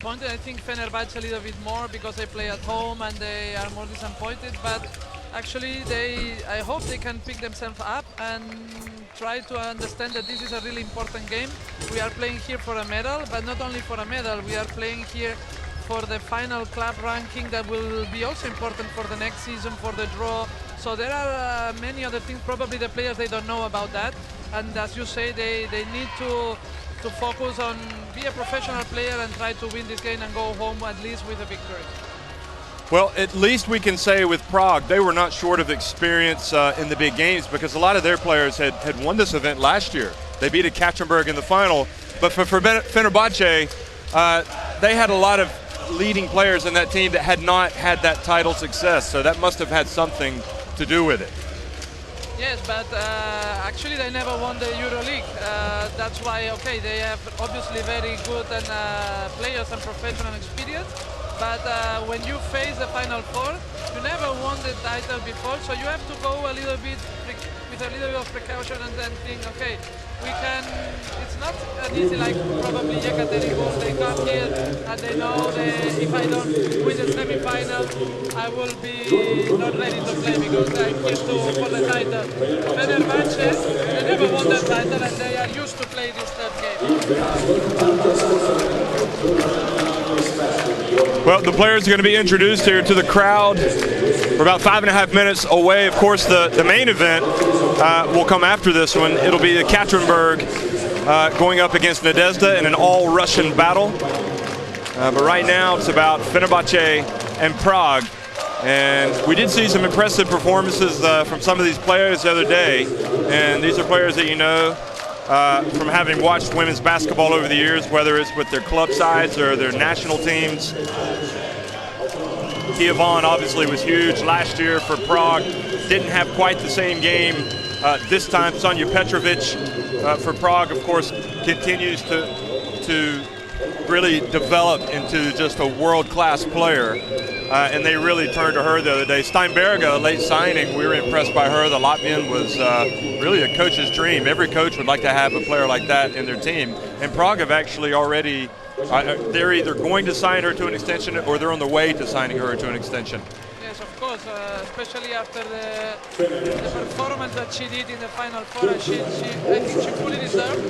disappointed. I think Fenerbahce a little bit more because they play at home and they are more disappointed. But actually, I hope they can pick themselves up and try to understand that this is a really important game. We are playing here for a medal, but not only for a medal. We are playing here for the final club ranking that will be also important for the next season, for the draw. So there are many other things. Probably the players, they don't know about that. And as you say, they need to focus on be a professional player and try to win this game and go home at least with a victory. Well, at least we can say with Prague, they were not short of experience in the big games, because a lot of their players had won this event last year. They beat Ekaterinburg in the final. But for Fenerbahce, they had a lot of leading players in that team that had not had that title success. So that must have had something to do with it. Yes, but actually they never won the EuroLeague. That's why, okay, they have obviously very good players and professional experience. But when you face the Final Four, you never won the title before, so you have to go a little bit with a little bit of precaution and then think, okay, we can. It's not easy like probably Ekaterinburg. They come here and they know that if I don't win the semi-final, I will be not ready to play because I'm here for the title. Fenerbahce, they never won the title and they are used to play this third game. Well, the players are going to be introduced here to the crowd. We're about 5.5 minutes away. Of course, the main event will come after this one. It'll be Ekaterinburg going up against Nadezhda in an all-Russian battle. But right now, it's about Fenerbahce and Prague. And we did see some impressive performances from some of these players the other day. And these are players that you know from having watched women's basketball over the years, whether it's with their club sides or their national teams. Kia Vaughn obviously was huge last year for Prague. Didn't have quite the same game this time. Sonja Petrovic for Prague, of course, continues to really develop into just a world-class player. And they really turned to her the other day. Steinberga, a late signing, we were impressed by her. The Latvian was really a coach's dream. Every coach would like to have a player like that in their team. And Prague have actually already, they're either going to sign her to an extension or they're on the way to signing her to an extension. Yes, of course, especially after the performance that she did in the Final Four. I think she fully deserved.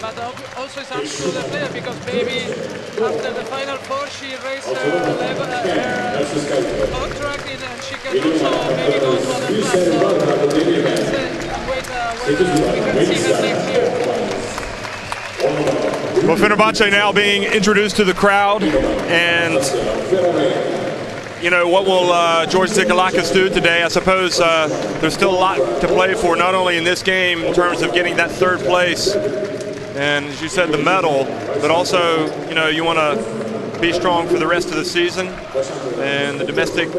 But also it's up to the player because maybe after the Final Four she raised her level, her contract and she can also maybe go to other clubs. So we can see her next year. Well, Fenerbahce now being introduced to the crowd, and you know, what will George Dikalakis do today? I suppose there's still a lot to play for, not only in this game in terms of getting that third place, and as you said, the medal, but also, you know, you want to be strong for the rest of the season and the domestic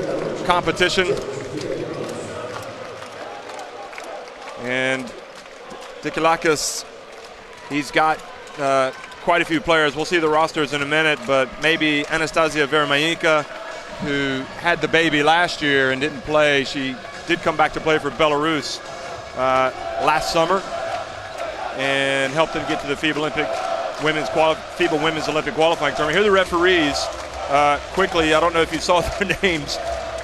competition. And Dikalakis, he's got quite a few players. We'll see the rosters in a minute, but maybe Anastasia Vermayinka, who had the baby last year and didn't play. She did come back to play for Belarus last summer and helped them get to the FIBA Women's Olympic qualifying tournament. Here are the referees. Quickly, I don't know if you saw their names,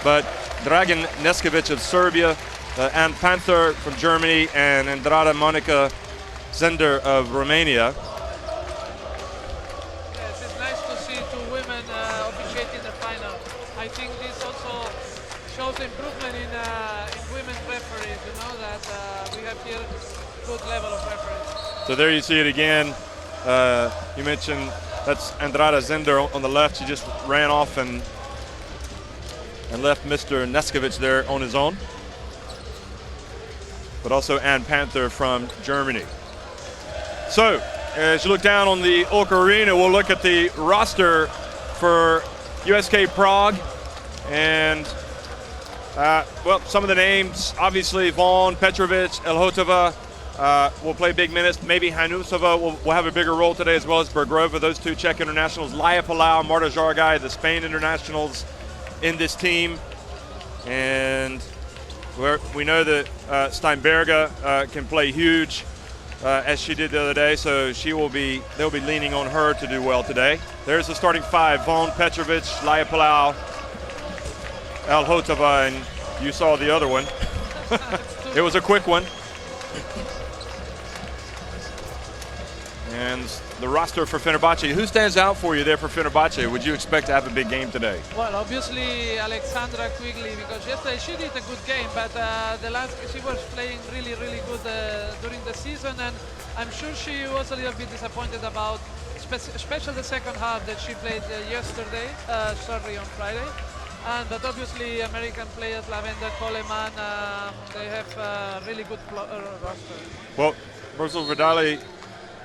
but Dragan Neskovic of Serbia, Ann Panther from Germany, and Andrada Monica Zender of Romania. Yes, it's nice to see two women officiating the final. I think this also shows improvement in women's referees, you know, that we have here good level of referees. So there you see it again. You mentioned that's Andrada Zender on the left. She just ran off and left Mr. Neskovic there on his own. But also Ann Panther from Germany. So as you look down on the Ulk Arena, we'll look at the roster for USK Prague. And well, some of the names, obviously Vaughn, Petrovic, Elhotova will play big minutes. Maybe Hanusova will have a bigger role today, as well as Bergrova, those two Czech internationals. Laia Palau, Marta Jargai, the Spain internationals in this team. And we know that Steinberga can play huge. as she did the other day, so they'll be leaning on her to do well today. There's the starting five: Von, Petrovic, Laia Palau, Elhotova, and you saw the other one. It was a quick one. And the roster for Fenerbahce. Who stands out for you there for Fenerbahce? Would you expect to have a big game today? Well, obviously Alexandra Quigley, because yesterday she did a good game, but she was playing really, really good during the season, and I'm sure she was a little bit disappointed about, especially the second half that she played on Friday. But obviously American players, Lavender, Coleman, they have a really good roster. Well, Ursula Verdali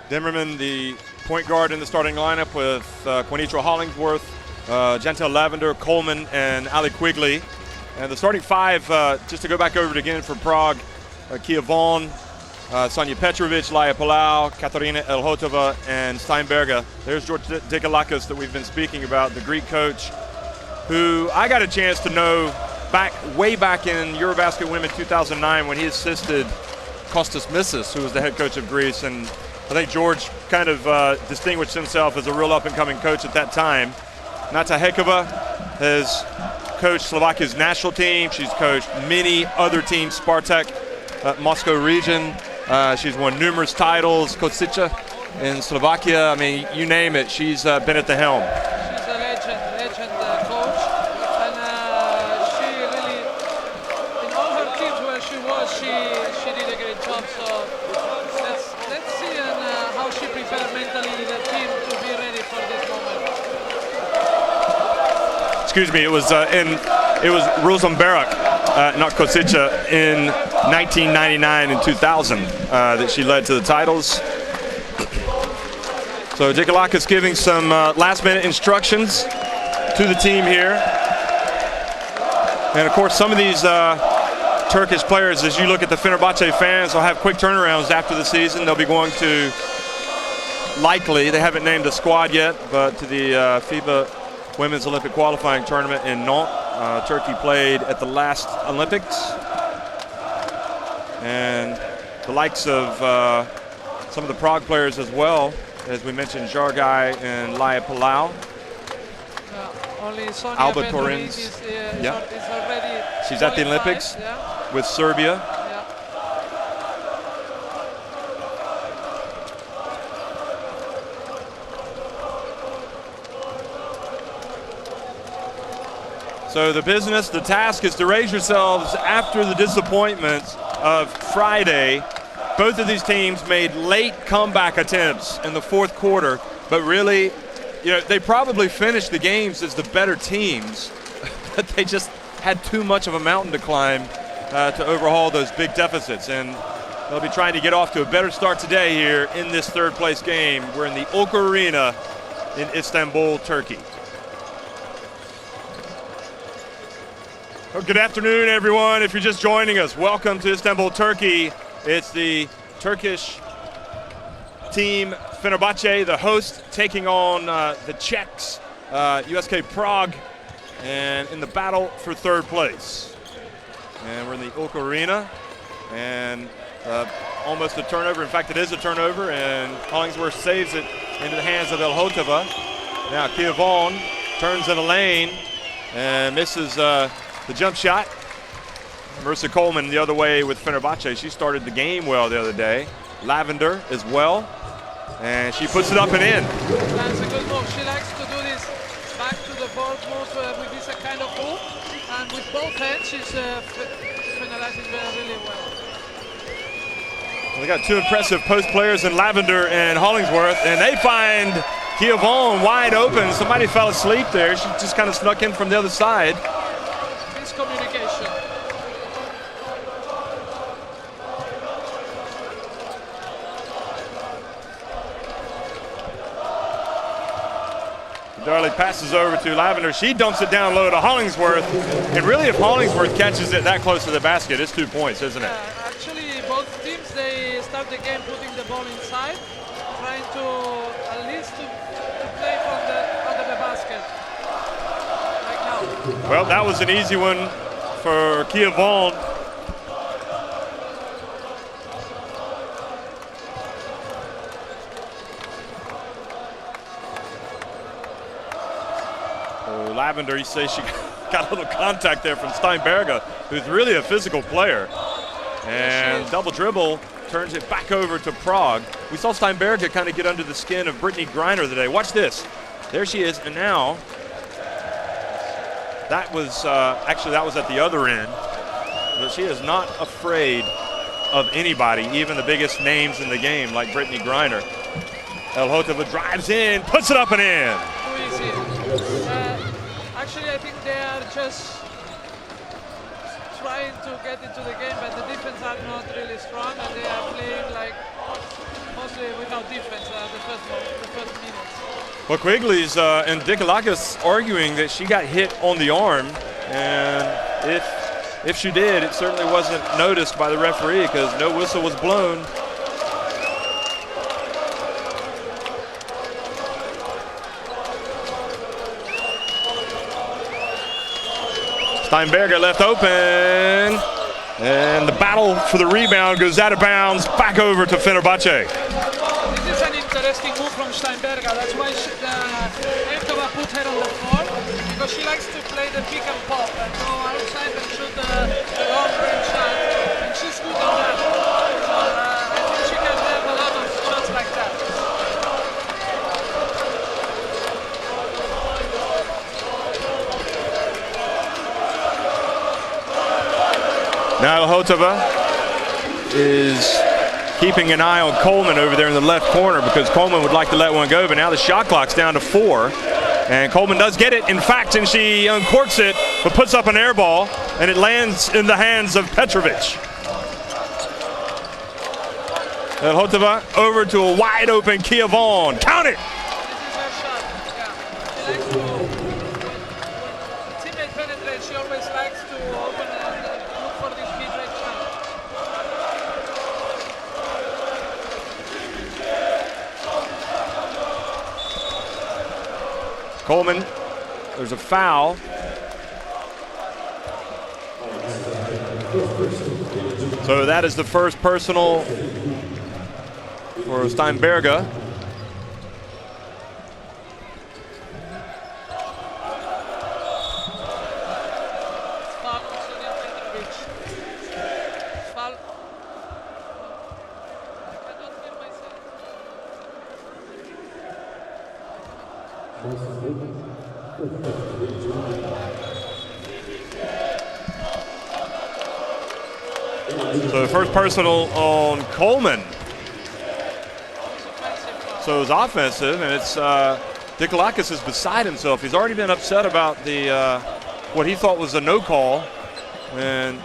Dimmerman, the point guard in the starting lineup with Quinitra Hollingsworth, Jantel Lavender, Coleman, and Ali Quigley. And the starting five, just to go back over it again for Prague, Kia Von, Sonja Petrovic, Laia Palau, Katarina Elhotova, and Steinberger. There's George Dikalakis that we've been speaking about, the Greek coach, who I got a chance to know way back in Eurobasket Women 2009 when he assisted Kostas Missis, who was the head coach of Greece. And I think George kind of distinguished himself as a real up-and-coming coach at that time. Nata Hekova has coached Slovakia's national team. She's coached many other teams, Spartak, Moscow region. She's won numerous titles, Kosice in Slovakia. I mean, you name it, she's been at the helm. She's a legend coach. And she really, in all her teams where she was, she did a great job. So let's see how she prepared mentally the team to be ready for this moment. Excuse me, it was Rosenberg, not Kosice, in 1999 and 2000 that she led to the titles. So Dikalakis giving some last-minute instructions to the team here. And of course, some of these Turkish players, as you look at the Fenerbahce fans, will have quick turnarounds after the season. They'll be going to, likely, they haven't named a squad yet, but to the FIBA Women's Olympic Qualifying Tournament in Nantes. Turkey played at the last Olympics. And the likes of some of the Prague players as well, as we mentioned, Jargai and Laia Palau. Only Sonja Alba Petrovic Torrens. is already She's at the Olympics with Serbia. So the business, the task is to raise yourselves after the disappointment of Friday. Both of these teams made late comeback attempts in the fourth quarter, but really, they probably finished the games as the better teams, but they just had too much of a mountain to climb to overhaul those big deficits. And they'll be trying to get off to a better start today here in this third place game. We're in the OK Arena in Istanbul, Turkey. Well, good afternoon, everyone. If you're just joining us, welcome to Istanbul, Turkey. It's the Turkish team, Fenerbahce, the host, taking on the Czechs, USK Prague, and in the battle for third place. And we're in the OK Arena, and almost a turnover. In fact, it is a turnover, and Hollingsworth saves it into the hands of Elhotova. Now Kia Von turns in a lane and misses the jump shot. Marissa Coleman the other way with Fenerbahce. She started the game well the other day. Lavender as well. And she puts it up and in. That's a good move. She likes to do this back to the board move with this kind of move. And with both hands, she's finalizing really well. We got two impressive post players in Lavender and Hollingsworth. And they find Kia Von wide open. Somebody fell asleep there. She just kind of snuck in from the other side. Communication. Darley passes over to Lavender. She dumps it down low to Hollingsworth. And really, if Hollingsworth catches it that close to the basket, it's 2 points, isn't it? Actually, both teams, they start the game putting the ball inside, trying to at least to play from under the basket. Well, that was an easy one for Kia Von. So Lavender, you say she got a little contact there from Steinberger, who's really a physical player. And double dribble turns it back over to Prague. We saw Steinberger kind of get under the skin of Brittany Griner today. Watch this. There she is, and now that was actually that was at the other end. But she is not afraid of anybody, even the biggest names in the game like Brittany Griner. Elhotova drives in, puts it up and in. Too easy. Actually, I think they are just trying to get into the game, but the defense are not really strong, and they are playing like mostly without defense the first minutes. Well, Quigley's and Dikalakis arguing that she got hit on the arm, and if she did, it certainly wasn't noticed by the referee because no whistle was blown. Steinberger left open, and the battle for the rebound goes out of bounds, back over to Fenerbahce. This is an interesting move from Steinberger. That's why Elhotova put her on the floor, because she likes to play the pick and pop and go outside and shoot the long range shot, and she's good at that. So I think she can have a lot of shots like that. Now Elhotova is keeping an eye on Coleman over there in the left corner because Coleman would like to let one go, but now the shot clock's down to 4. And Coleman does get it, in fact, and she uncorks it, but puts up an air ball, and it lands in the hands of Petrovic. Elhotova over to a wide open Kia Vaughn. Count it! This is her shot. Yeah. She likes to, when teammate penetrates, she always likes to open and look for this mid-range shot. Coleman, there's a foul. So that is the first personal for Steinberger. So the first personal on Coleman. So it's offensive, and it's Dikalakis is beside himself. He's already been upset about the what he thought was a no call, and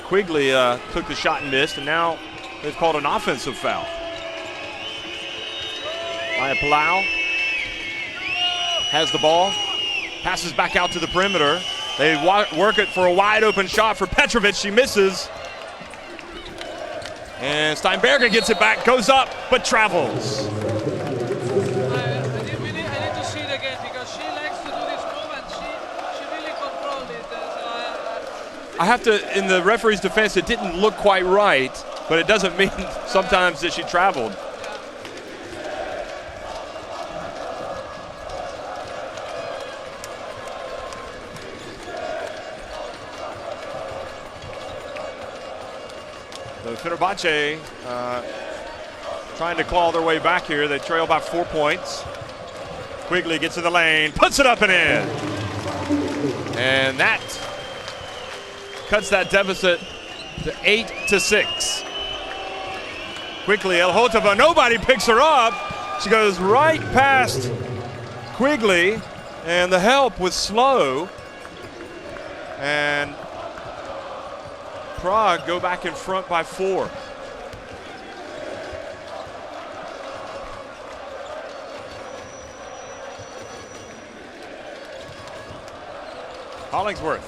Quigley took the shot and missed, and now they've called an offensive foul. Maya Palau has the ball, passes back out to the perimeter. They work it for a wide open shot for Petrovic. She misses. And Steinberger gets it back, goes up, but travels. I need to see it again because she likes to do this move and she really controlled it. I have to, in the referee's defense, it didn't look quite right, but it doesn't mean sometimes that she traveled. So Fenerbahce trying to claw their way back here. They trail by 4 points. Quigley gets in the lane, puts it up and in. And that cuts that deficit to 8-6. Quickly, Elhotova, nobody picks her up. She goes right past Quigley, and the help was slow. And Prague go back in front by 4. Hollingsworth,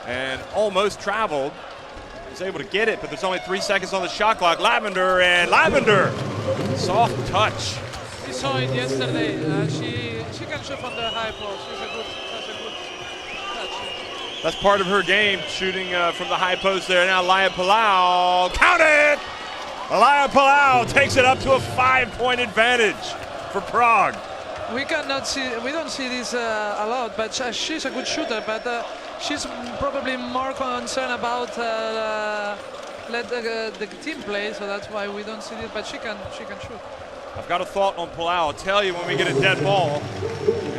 and almost traveled, was able to get it, but there's only 3 seconds on the shot clock. Lavender, and Lavender, soft touch. We saw it yesterday. She can shoot from the high post. That's a good touch. That's part of her game, shooting from the high post there. Now Laya Palau, count it! Laya Palau takes it up to a 5-point advantage for Prague. We don't see this a lot, but she's a good shooter, but she's probably more concerned about let the team play, so that's why we don't see it, but she can shoot. I've got a thought on Palau. I'll tell you when we get a dead ball.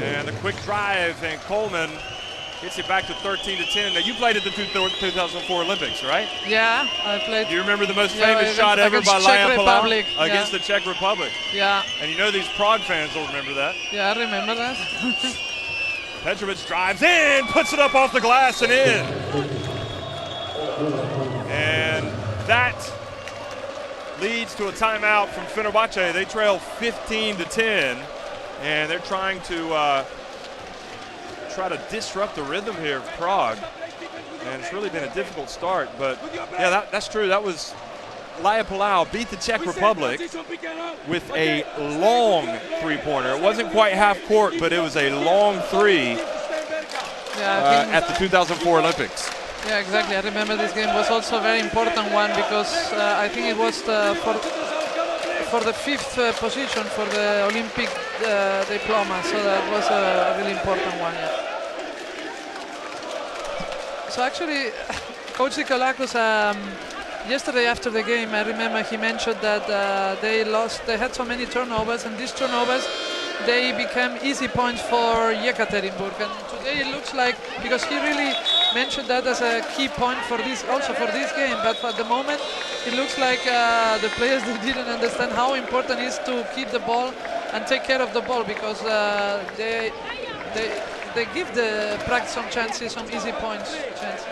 And the quick drive, and Coleman gets it back to 13-10. Now, you played at the 2004 Olympics, right? Yeah, I played. Do you remember the most famous shot ever by Laia Palau? Against the Czech Republic. Yeah. And you know these Prague fans will remember that. Yeah, I remember that. Petrovic drives in, puts it up off the glass and in. And that leads to a timeout from Fenerbahce. They trail 15-10, and they're trying to try to disrupt the rhythm here of Prague. And it's really been a difficult start, but yeah, that's true. That was Laia Palau beat the Czech Republic with a long three-pointer. It wasn't quite half court, but it was a long three at the 2004 Olympics. Yeah, exactly. I remember this game was also a very important one because I think it was for the fifth position for the Olympic diploma, so that was a really important one. Yeah. So actually, Coach Nikolakos, yesterday after the game, I remember he mentioned that they had so many turnovers, and these turnovers, they became easy points for Yekaterinburg. And today it looks like, because he really mentioned that as a key point for this, also for this game, but for the moment, it looks like the players they didn't understand how important it is to keep the ball and take care of the ball, because they give the practice some chances, some easy points chances.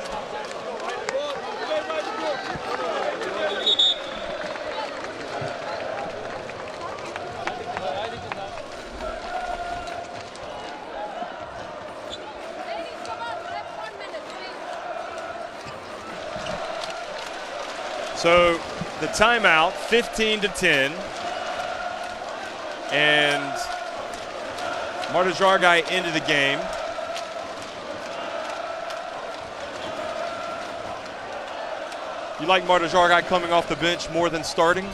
So the timeout, 15-10, and Marta Jargai into the game. You like Marta Jargai coming off the bench more than starting?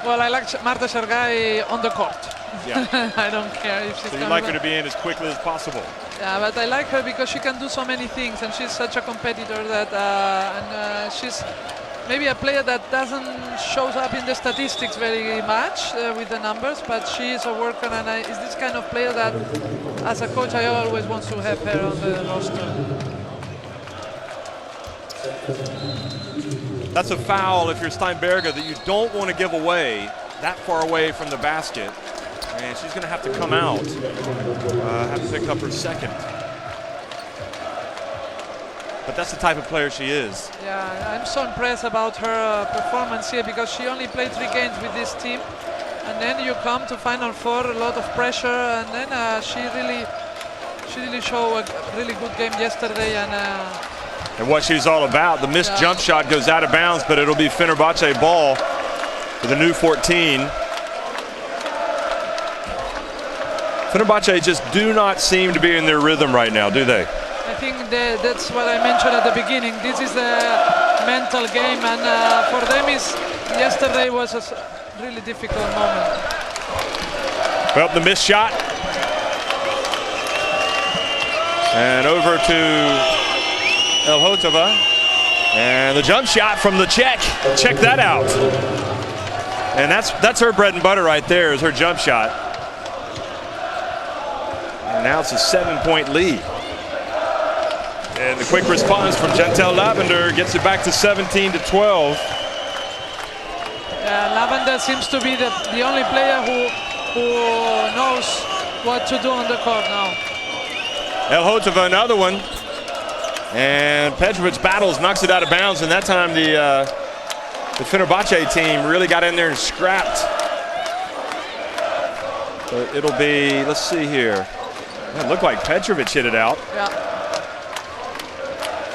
Well, I like Marta Jargai on the court. Yeah. I don't care if she's so you like her to be in as quickly as possible? Yeah, but I like her because she can do so many things, and she's such a competitor that, she's maybe a player that doesn't shows up in the statistics very much with the numbers, but she is a worker, and is this kind of player that, as a coach, I always want to have her on the roster. That's a foul if you're Steinberger that you don't want to give away that far away from the basket. And she's going to have to come out, have to pick up her second. But that's the type of player she is. Yeah, I'm so impressed about her performance here, because she only played 3 games with this team. And then you come to Final Four, a lot of pressure, and then she really showed a really good game yesterday. And what she's all about, the missed jump shot goes out of bounds, but it'll be Fenerbahce ball for the new 14. Fenerbahce just do not seem to be in their rhythm right now, do they? I think that's what I mentioned at the beginning. This is the mental game, and for them yesterday was a really difficult moment. Well, the missed shot. And over to Elhotova, and the jump shot from the Czech. Check that out. And that's her bread and butter right there, is her jump shot. And now it's a 7-point lead. And the quick response from Chantel Lavender gets it back to 17-12. Lavender seems to be the only player who knows what to do on the court now. Elhotova, another one. And Petrovic battles, knocks it out of bounds, and that time the Fenerbahce team really got in there and scrapped. But it'll be, let's see here. It looked like Petrovic hit it out. Yeah.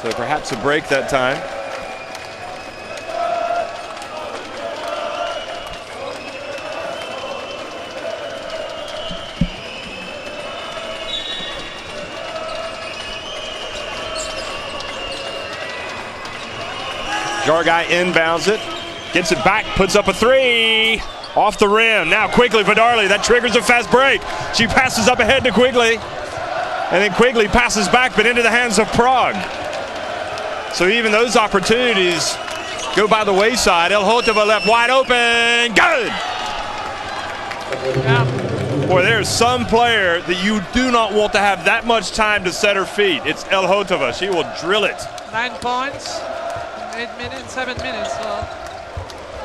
So perhaps a break that time. Jargai inbounds it, gets it back, puts up a 3. Off the rim, now Quigley for Darley. That triggers a fast break. She passes up ahead to Quigley. And then Quigley passes back, but into the hands of Prague. So even those opportunities go by the wayside. Elhotova left wide open. Good! Yeah. Boy, there's some player that you do not want to have that much time to set her feet. It's Elhotova. She will drill it. 9 points, 7 minutes. So.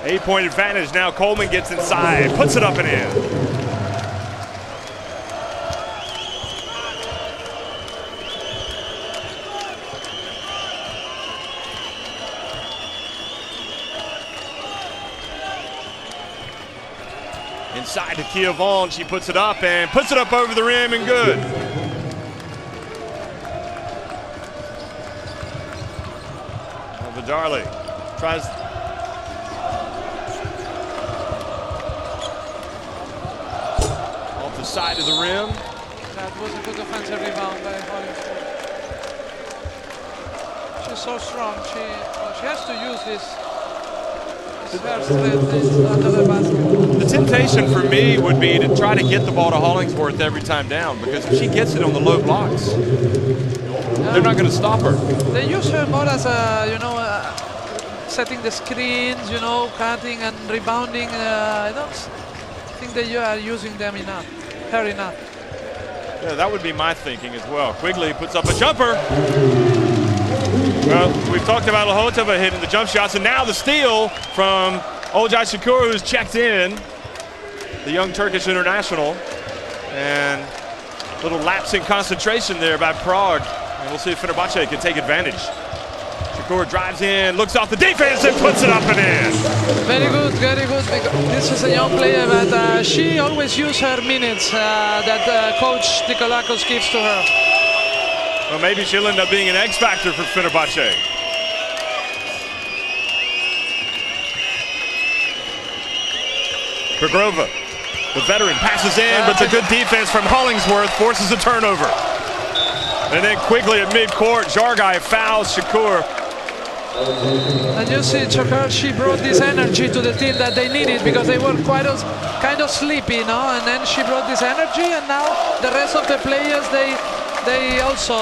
8-point advantage. Now Coleman gets inside, puts it up and in. Inside to Kia Vaughn, she puts it up and puts it up over the rim and good. Darley tries. Off the side of the rim. That was a good offensive rebound by Hollingsworth. She's so strong. She has to use this her strength under the basket. The temptation for me would be to try to get the ball to Hollingsworth every time down, because if she gets it on the low blocks, they're not going to stop her. They use her more as a, setting the screens, cutting and rebounding. I don't think that you are using them enough, her enough. Yeah, that would be my thinking as well. Quigley puts up a jumper. Well, we've talked about Elhotova hitting the jump shots, and now the steal from Olcay Şükür, who's checked in, the young Turkish international. And a little lapse in concentration there by Prague. And we'll see if Fenerbahce can take advantage. Şükür drives in, looks off the defense, and puts it up and in. Very good, very good. This is a young player, but she always uses her minutes that Coach Nikolakos gives to her. Well, maybe she'll end up being an X factor for Fenerbahce. Grigorova, the veteran, passes in, but the good defense from Hollingsworth forces a turnover. And then quickly at midcourt, Jargai fouls Şükür. And you see, Şükür, she brought this energy to the team that they needed, because they were kind of sleepy, and then she brought this energy, and now the rest of the players, they also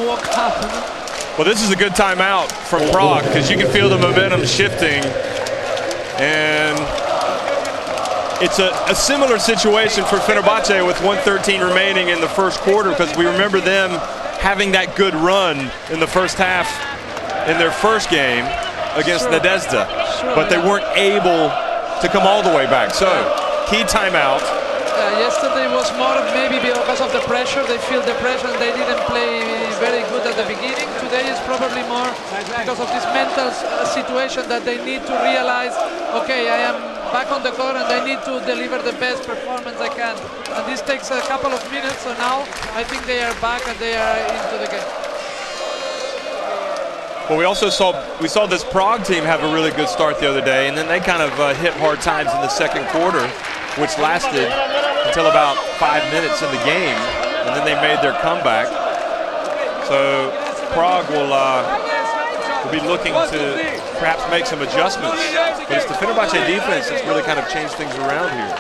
woke up. Well, this is a good timeout from Prague, because you can feel the momentum shifting. And it's a similar situation for Fenerbahce with 1:13 remaining in the first quarter, because we remember them having that good run in the first half in their first game against Nadezhda, but they weren't able to come all the way back. So, key timeout. Yesterday was more maybe because of the pressure. They feel the pressure and they didn't play very good at the beginning. Today is probably more because of this mental situation that they need to realize, okay, I am back on the court and I need to deliver the best performance I can. And this takes a couple of minutes, so now I think they are back and they are into the game. Well, we saw this Prague team have a really good start the other day, and then they kind of hit hard times in the second quarter, which lasted until about 5 minutes in the game, and then they made their comeback. So Prague will be looking to perhaps make some adjustments, but it's the Fenerbahce defense that's really kind of changed things around here.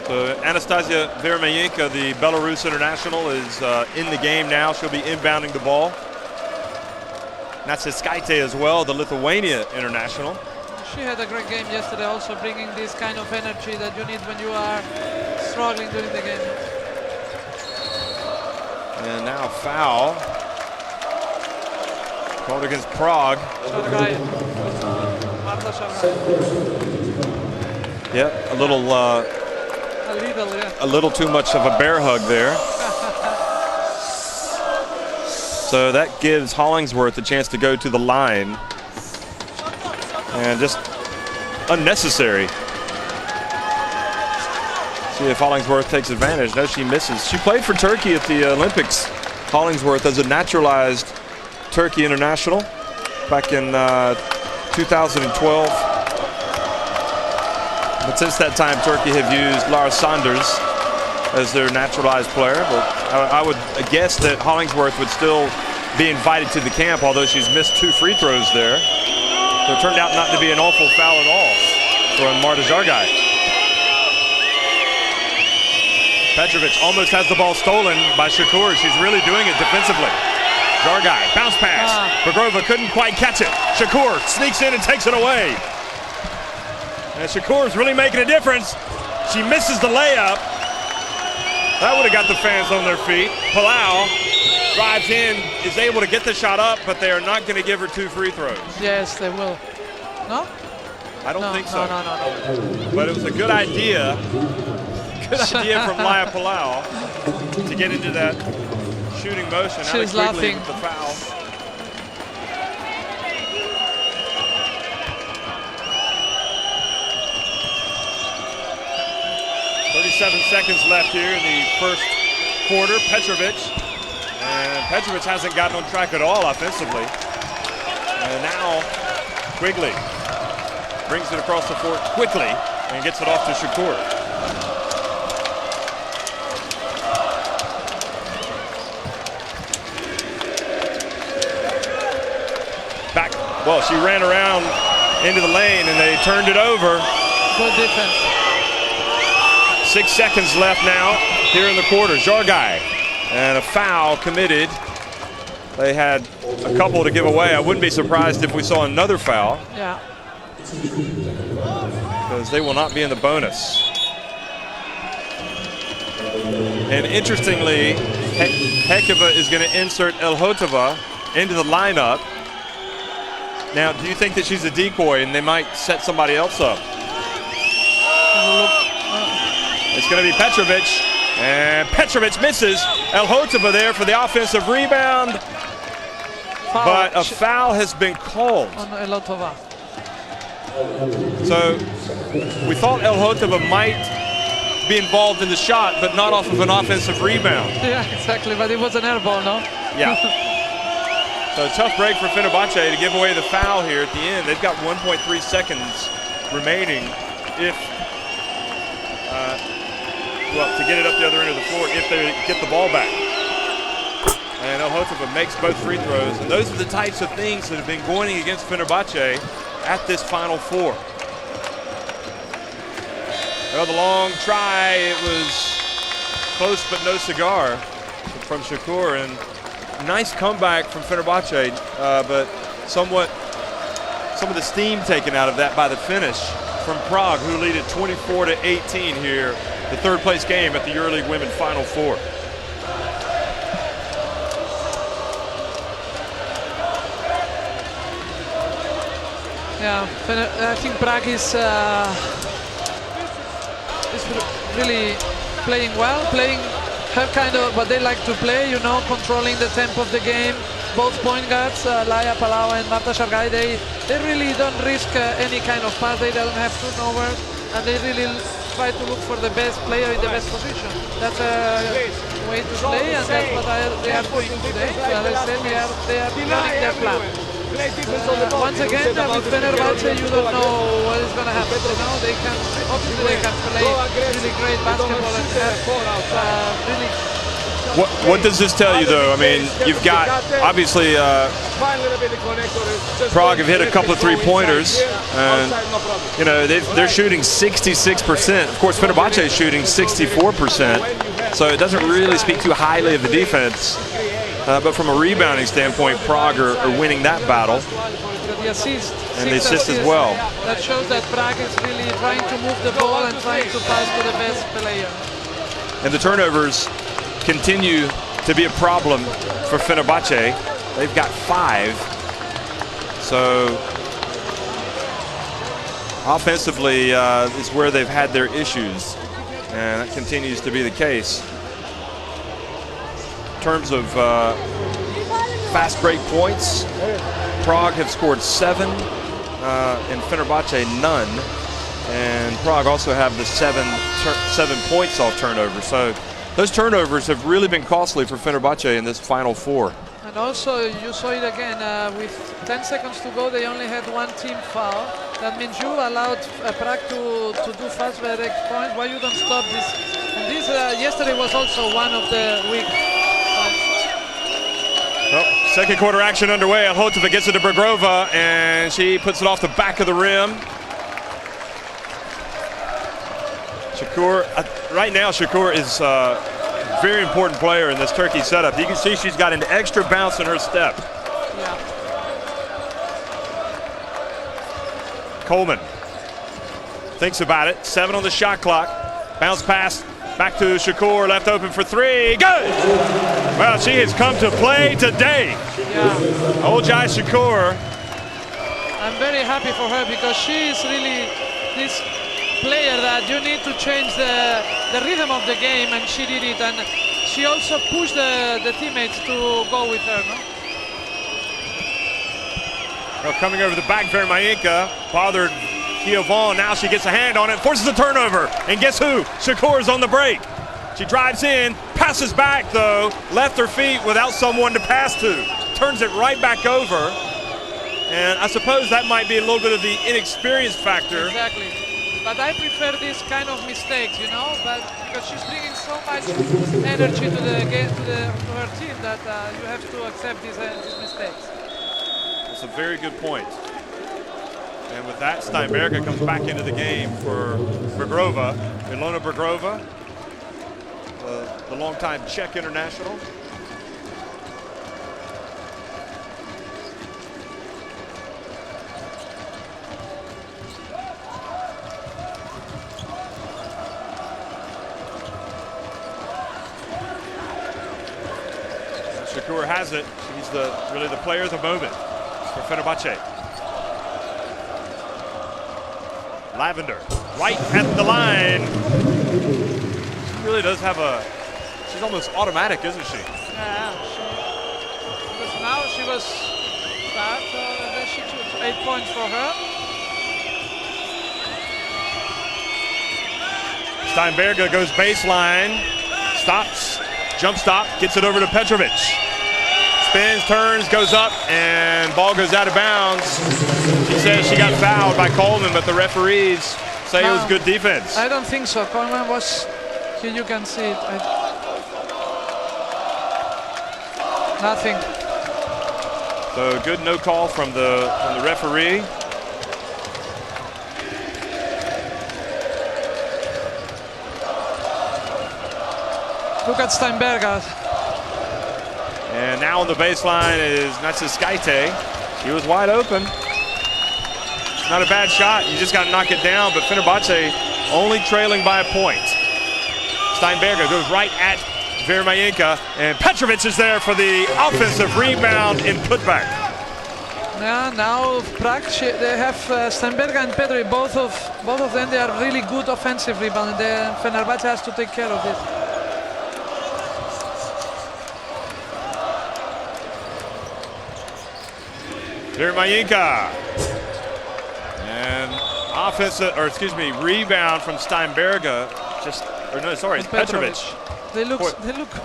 So Anastasia Veremyenka, the Belarus international, is in the game now. She'll be inbounding the ball. Natsiskaite as well, the Lithuania international. She had a great game yesterday, also bringing this kind of energy that you need when you are struggling during the game. And now foul called against Prague. Yep, a little too much of a bear hug there. So that gives Hollingsworth a chance to go to the line. And just unnecessary. See if Hollingsworth takes advantage. No, she misses. She played for Turkey at the Olympics, Hollingsworth, as a naturalized Turkey international back in 2012. But since that time, Turkey have used Lara Sanders as their naturalized player. But I would guess that Hollingsworth would still be invited to the camp, although she's missed 2 free throws there. So it turned out not to be an awful foul at all from Marta Jargai. Petrovic almost has the ball stolen by Shakur. She's really doing it defensively. Jargai, bounce pass. Bergova couldn't quite catch it. Shakur sneaks in and takes it away. And Shakur's really making a difference. She misses the layup. That would have got the fans on their feet. Palau drives in, is able to get the shot up, but they are not going to give her 2 free throws. Yes, they will. No? I don't think so. No. But it was a good idea. Good idea from Laya Palau to get into that shooting motion. She's laughing. With the foul. Seconds left here in the first quarter. Petrovic. And Petrovic hasn't gotten on track at all offensively. And now Quigley brings it across the court quickly and gets it off to Shakur. Back. Well, she ran around into the lane and they turned it over. Good defense. 6 seconds left now here in the quarter. Jargai, and a foul committed. They had a couple to give away. I wouldn't be surprised if we saw another foul. Yeah. Because they will not be in the bonus. And interestingly, Hekova is going to insert Elhotova into the lineup. Now, do you think that she's a decoy and they might set somebody else up? It's going to be Petrovic, and Petrovic misses. Elhotova there for the offensive rebound, but a foul has been called. On Elhotova. So we thought Elhotova might be involved in the shot, but not off of an offensive rebound. Yeah, exactly, but it was an air ball, no? Yeah. So tough break for Fenerbahce to give away the foul here at the end. They've got 1.3 seconds remaining if well, to get it up the other end of the floor if they get the ball back. And Elhotova makes both free throws. And those are the types of things that have been going against Fenerbahce at this Final Four. Well, the long try, it was close but no cigar from Shakur. And nice comeback from Fenerbahce, but some of the steam taken out of that by the finish from Prague, who lead at 24-18 here. The third place game at the EuroLeague Women Final Four. Yeah, I think Prague is really playing well, playing her kind of what they like to play, you know, controlling the tempo of the game. Both point guards, Laya Palau and Marta Jargai, they really don't risk any kind of pass. They don't have turnovers, and they really try to look for the best player in the best position. That's a way to play, and that's what they are doing today. So as I said, they are running their plan. Once again, with Fenerbahce, you don't know what is going to happen. You know, obviously they can play really great basketball and have really. What does this tell you, though? I mean, you've got, obviously, Prague have hit a couple of three-pointers, and, you know, they're shooting 66%. Of course, Fenerbahce is shooting 64%, so it doesn't really speak too highly of the defense. But from a rebounding standpoint, Prague are winning that battle. And the assist as well. That shows that Prague is really trying to move the ball and trying to pass to the best player. And the turnovers continue to be a problem for Fenerbahce. They've got 5. So offensively is where they've had their issues, and that continues to be the case. In terms of fast break points, Prague have scored 7 and Fenerbahce none, and Prague also have the 7 points off turnover. So those turnovers have really been costly for Fenerbahce in this Final Four. And also, you saw it again, with 10 seconds to go, they only had 1 team foul. That means you allowed Prague to do fast break points. Why you don't stop this? And this yesterday was also one of the weak points. Well, Second quarter action underway. Alhotova gets it to Bergrova, and she puts it off the back of the rim. Shakur, right now Shakur is a very important player in this Turkey setup. You can see she's got an extra bounce in her step. Yeah. Coleman thinks about it. 7 on the shot clock. Bounce pass back to Shakur, left open for 3. Good! Well, she has come to play today. Yeah. Olcay Shakur. I'm very happy for her because she is really this player that you need to change the rhythm of the game, and she did it, and she also pushed the teammates to go with her. No? Well, coming over the back, Vermayinka bothered Kia Vaughn. Now she gets a hand on it, forces a turnover, and guess who? Shakur is on the break. She drives in, passes back though, left her feet without someone to pass to. Turns it right back over, and I suppose that might be a little bit of the inexperience factor. Exactly. But I prefer this kind of mistakes, you know, but because she's bringing so much energy to the game, to her team, that you have to accept these mistakes. That's a very good point. And with that, Steinberger comes back into the game for Bergrova. Ilona Bergrova, the longtime Czech international. Shakur has it. He's really the player of the moment for Fenerbahce. Lavender, right at the line. She really does have she's almost automatic, isn't she? Yeah, because now she was bad, then she took 8 points for her. Steinberger goes baseline, stops, jump stop, gets it over to Petrovic. Spins, turns, goes up, and ball goes out of bounds. She says she got fouled by Coleman, but the referees say it was good defense. I don't think so. Coleman was, here you can see it. Nothing. So good no call from the referee. Look at Steinberger. And now on the baseline is Natsiskaite. He was wide open. It's not a bad shot. You just got to knock it down, but Fenerbahce only trailing by a point. Steinberger goes right at Vermayinka, and Petrovic is there for the offensive rebound and putback. Yeah, now Prague, they have Steinberger and Petrovic. Both of them, they are really good offensive rebound. Fenerbahce has to take care of this. Vermayinka. And rebound from Steinberger. It's Petrovic. They look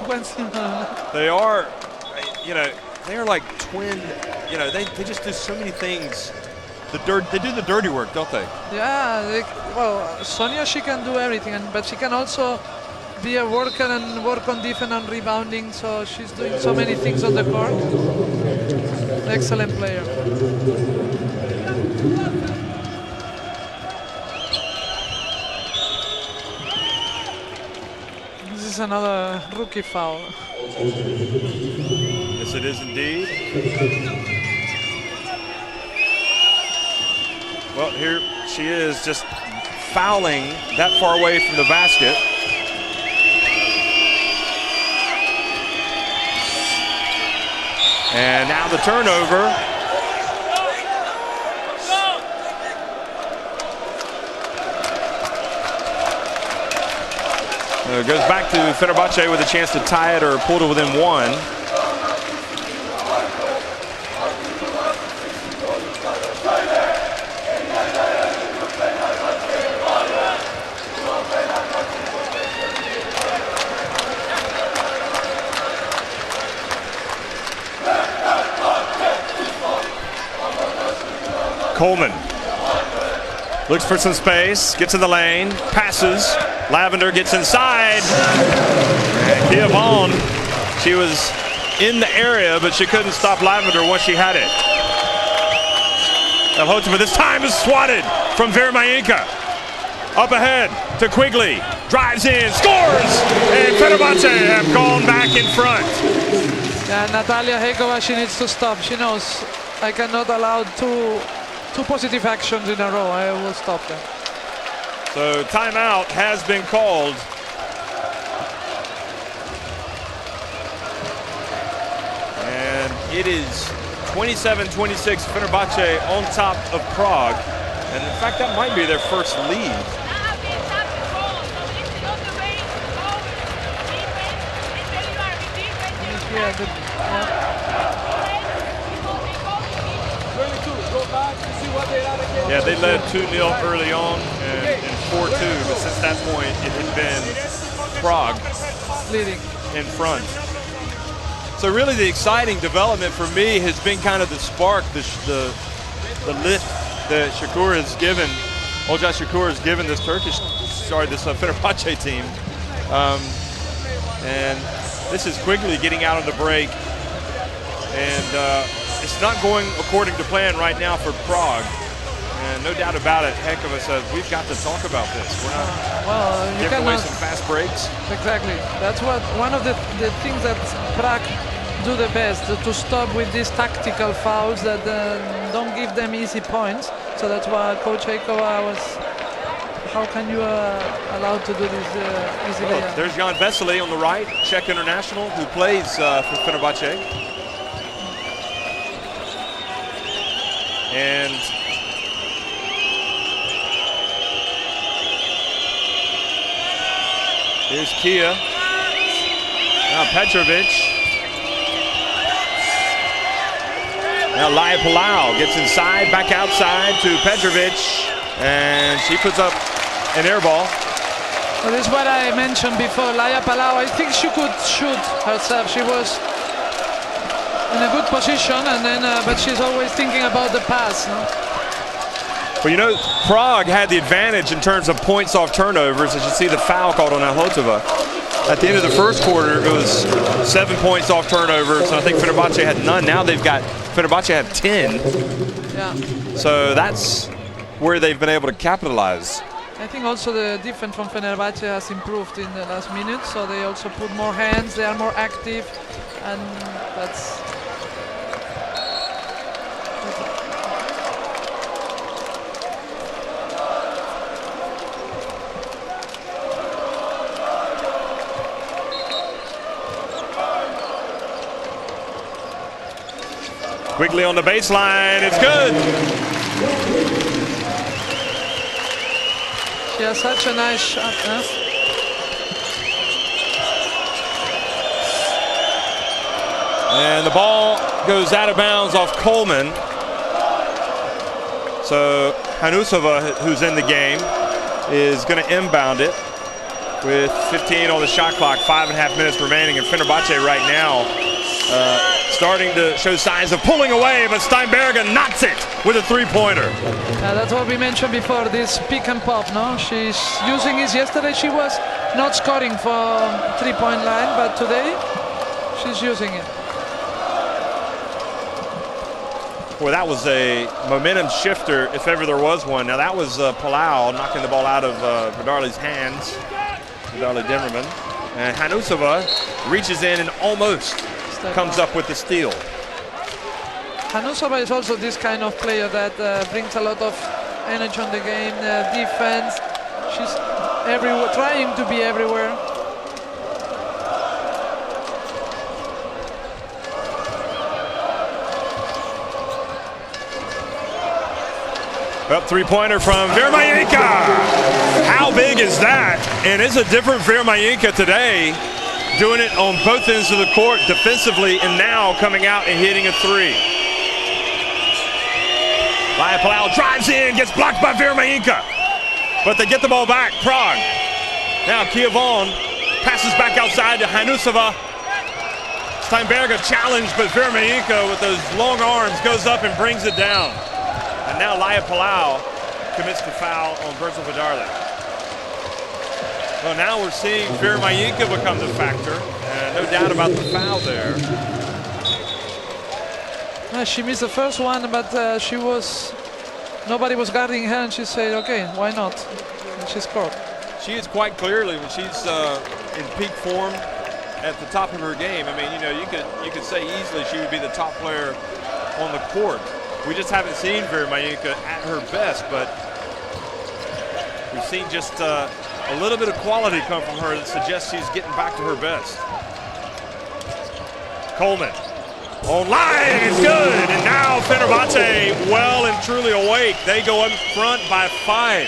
one similar. They are, they are like twin, they just do so many things. They do the dirty work, don't they? Yeah, Sonia, she can do everything, but she can also be a worker and work on defense and rebounding, so she's doing so many things on the court. Excellent player. This is another rookie foul. Yes, it is indeed. Well, here she is, just fouling that far away from the basket. And now the turnover. It goes back to Fenerbahce with a chance to tie it or pull to within one. Coleman looks for some space, gets in the lane, passes. Lavender gets inside. And Kia Vaughn, she was in the area, but she couldn't stop Lavender once she had it. Elhotova this time is swatted from Vermayinka. Up ahead to Quigley, drives in, scores, and Fenerbahce have gone back in front. Yeah, Natalia Hekova, she needs to stop. She knows I cannot allow two positive actions in a row. I will stop them. So timeout has been called. And it is 27-26 Fenerbahce on top of Prague. And in fact, that might be their first lead. Yeah, they led 2-0 early on and 4-2, but since that point, it has been Prague leading in front. So really the exciting development for me has been kind of the spark, the lift that Shakur has given, Olcay Shakur has given this Fenerbahce team. And this is Quigley getting out on the break. And it's not going according to plan right now for Prague. And no doubt about it, Hekova says, we've got to talk about this. We're not giving away some fast breaks. Exactly. That's one of the things that Prague do the best, to stop with these tactical fouls that don't give them easy points. So that's why Coach Hekova was, how can you allow to do this easily? Oh, there's Jan Vesely on the right, Czech international, who plays for Fenerbahce. And here's Kia. Now Petrovic. Now Laya Palau gets inside, back outside to Petrovic. And she puts up an air ball. Well, this is what I mentioned before. Laya Palau, I think she could shoot herself. She was in a good position, and then but she's always thinking about the pass. No? Well, you know, Prague had the advantage in terms of points off turnovers, as you see the foul called on Elhotova. At the end of the first quarter, it was 7 points off turnovers, and I think Fenerbahce had none. Now Fenerbahce have 10. Yeah. So that's where they've been able to capitalize. I think also the defense from Fenerbahce has improved in the last minute, so they also put more hands, they are more active, and that's... Quigley on the baseline, it's good. She has such a nice shot, huh? And the ball goes out of bounds off Coleman. So Hanusova, who's in the game, is going to inbound it with 15 on the shot clock, 5.5 minutes remaining. And Fenerbahce right now starting to show signs of pulling away, but Steinberger knocks it with a three-pointer. That's what we mentioned before, this pick and pop, no? She's using it. Yesterday she was not scoring for three-point line, but today she's using it. Well, that was a momentum shifter, if ever there was one. Now that was Palau knocking the ball out of Vidarli's hands, Vidarli Dimmerman. And Hanusova reaches in and almost comes up with the steal. Hanusova is also this kind of player that brings a lot of energy on the game, defense. She's everywhere, trying to be everywhere. Up three-pointer from Vermayinka. How big is that? And it's a different Vermayinka today, doing it on both ends of the court defensively, and now coming out and hitting a three. Laya Palau drives in, gets blocked by Vermayinka, but they get the ball back. Prague. Now Kievon passes back outside to Hanusova. Steinberger challenged, but Vermayinka with those long arms goes up and brings it down. And now Laya Palau commits the foul on Virgil Vidarli. Well, now we're seeing Vermayinka becomes a factor, and no doubt about the foul there. She missed the first one, but nobody was guarding her, and she said, okay, why not? And she scored. She is quite clearly, when she's in peak form at the top of her game, I mean, you know, you could say easily she would be the top player on the court. We just haven't seen Vera Mayinka at her best, but we've seen just a little bit of quality come from her that suggests she's getting back to her best. Coleman. Online is good, and now Fenerbahce well and truly awake. They go in front by 5.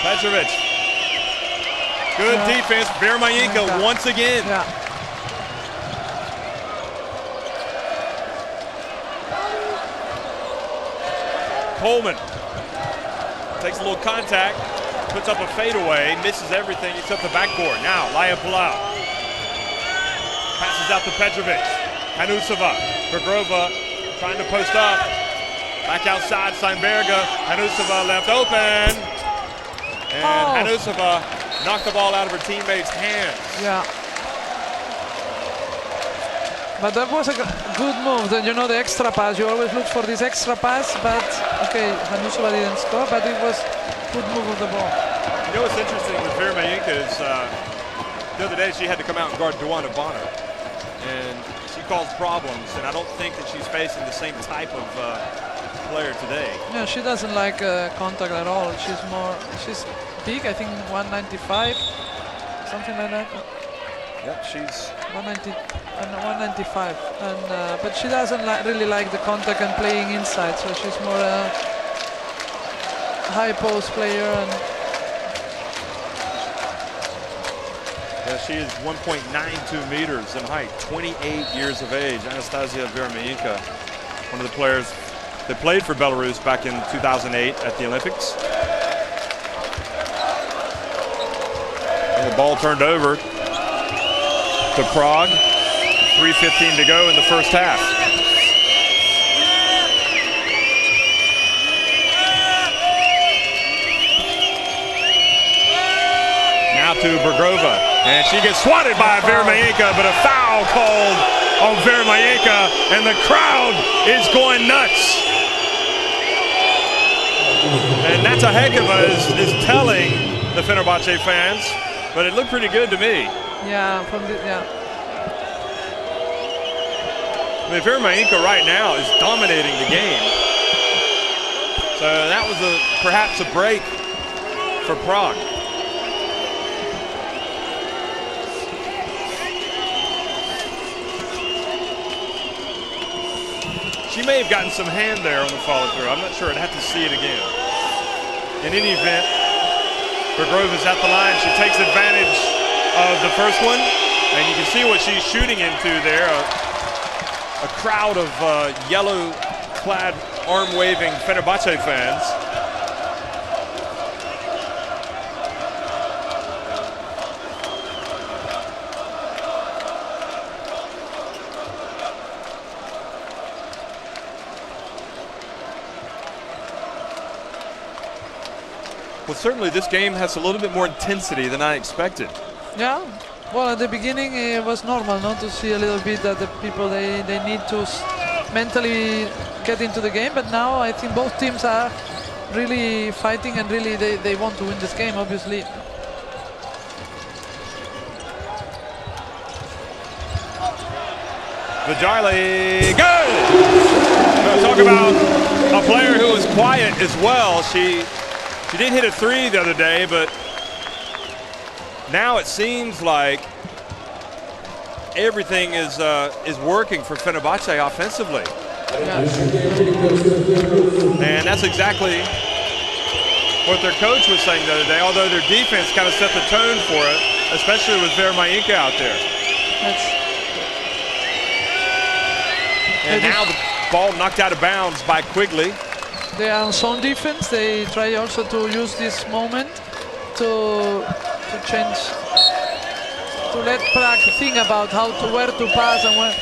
Petrovic. Good defense. Vera Mayinka once again. Yeah. Coleman takes a little contact, puts up a fadeaway, misses everything except the backboard. Now, Laya Palau passes out to Petrovic. Hanusova, Bergrova trying to post up. Back outside, Steinberger. Hanusova left open. And Hanusova knocked the ball out of her teammate's hands. Yeah. But that was a good move. Then, you know, the extra pass. You always look for this extra pass, but okay, Hanusova didn't score, but it was good move of the ball. You know what's interesting with Vera Mayinka is the other day she had to come out and guard Duana Bonner, and she caused problems, and I don't think that she's facing the same type of player today. Yeah, she doesn't like contact at all. She's big, I think 195, something like that. Yep, she's 195, and but she doesn't really like the contact and playing inside, so she's more a high post player. And yeah, she is 1.92 meters in height, 28 years of age. Anastasia Vera Mayinka, one of the players that played for Belarus back in 2008 at the Olympics. And the ball turned over to Prague. 3:15 to go in the first half. Now to Bergrova, and she gets swatted by Vera Mayinka, but a foul called on Vera Mayinka, and the crowd is going nuts. And that's a heck of is telling the Fenerbahce fans, but it looked pretty good to me. yeah, I mean, Vera Mayinka right now is dominating the game. So that was perhaps a break for Prague. She may have gotten some hand there on the follow through. I'm not sure. I'd have to see it again. In any event, Bergrova's at the line. She takes advantage of the first one, and you can see what she's shooting into there. A crowd of yellow-clad, arm-waving Fenerbahce fans. Well, certainly this game has a little bit more intensity than I expected. Yeah. Well, at the beginning it was normal, not to see a little bit that the people they need to mentally get into the game. But now I think both teams are really fighting, and really they want to win this game, obviously. Vijarli, good! Talk about a player who was quiet as well. She did hit a 3 the other day, but now it seems like everything is working for Fenerbahce offensively. And that's exactly what their coach was saying the other day, although their defense kind of set the tone for it, especially with Vera Mayinka out there. And now the ball knocked out of bounds by Quigley. They are on zone defense. They try also to use this moment to change, to let Prague think about where to pass and when.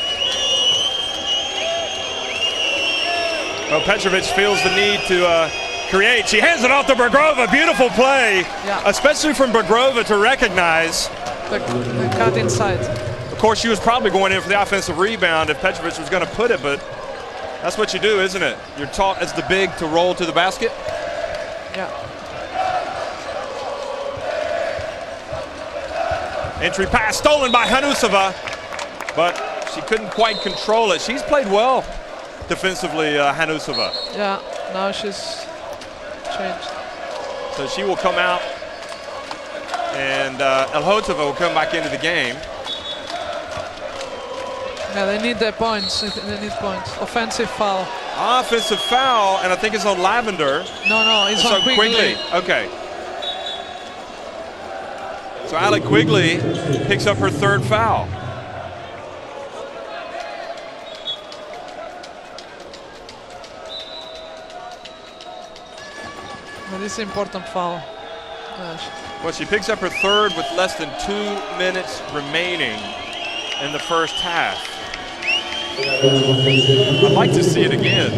Well, Petrovic feels the need to create. She hands it off to Bergrova. Beautiful play, especially from Bergrova to recognize the cut inside. Of course, she was probably going in for the offensive rebound if Petrovic was going to put it, but that's what you do, isn't it? You're taught as the big to roll to the basket. Yeah. Entry pass stolen by Hanusova, but she couldn't quite control it. She's played well defensively, Hanusova. Yeah, now she's changed. So she will come out, and Elhotova will come back into the game. Yeah, they need their points. They need points. Offensive foul. Offensive foul, and I think it's on Lavender. No, it's on Quigley. Okay. So Alec Quigley picks up her third foul. Well, this is an important foul. Gosh. Well, she picks up her third with less than 2 minutes remaining in the first half. I'd like to see it again.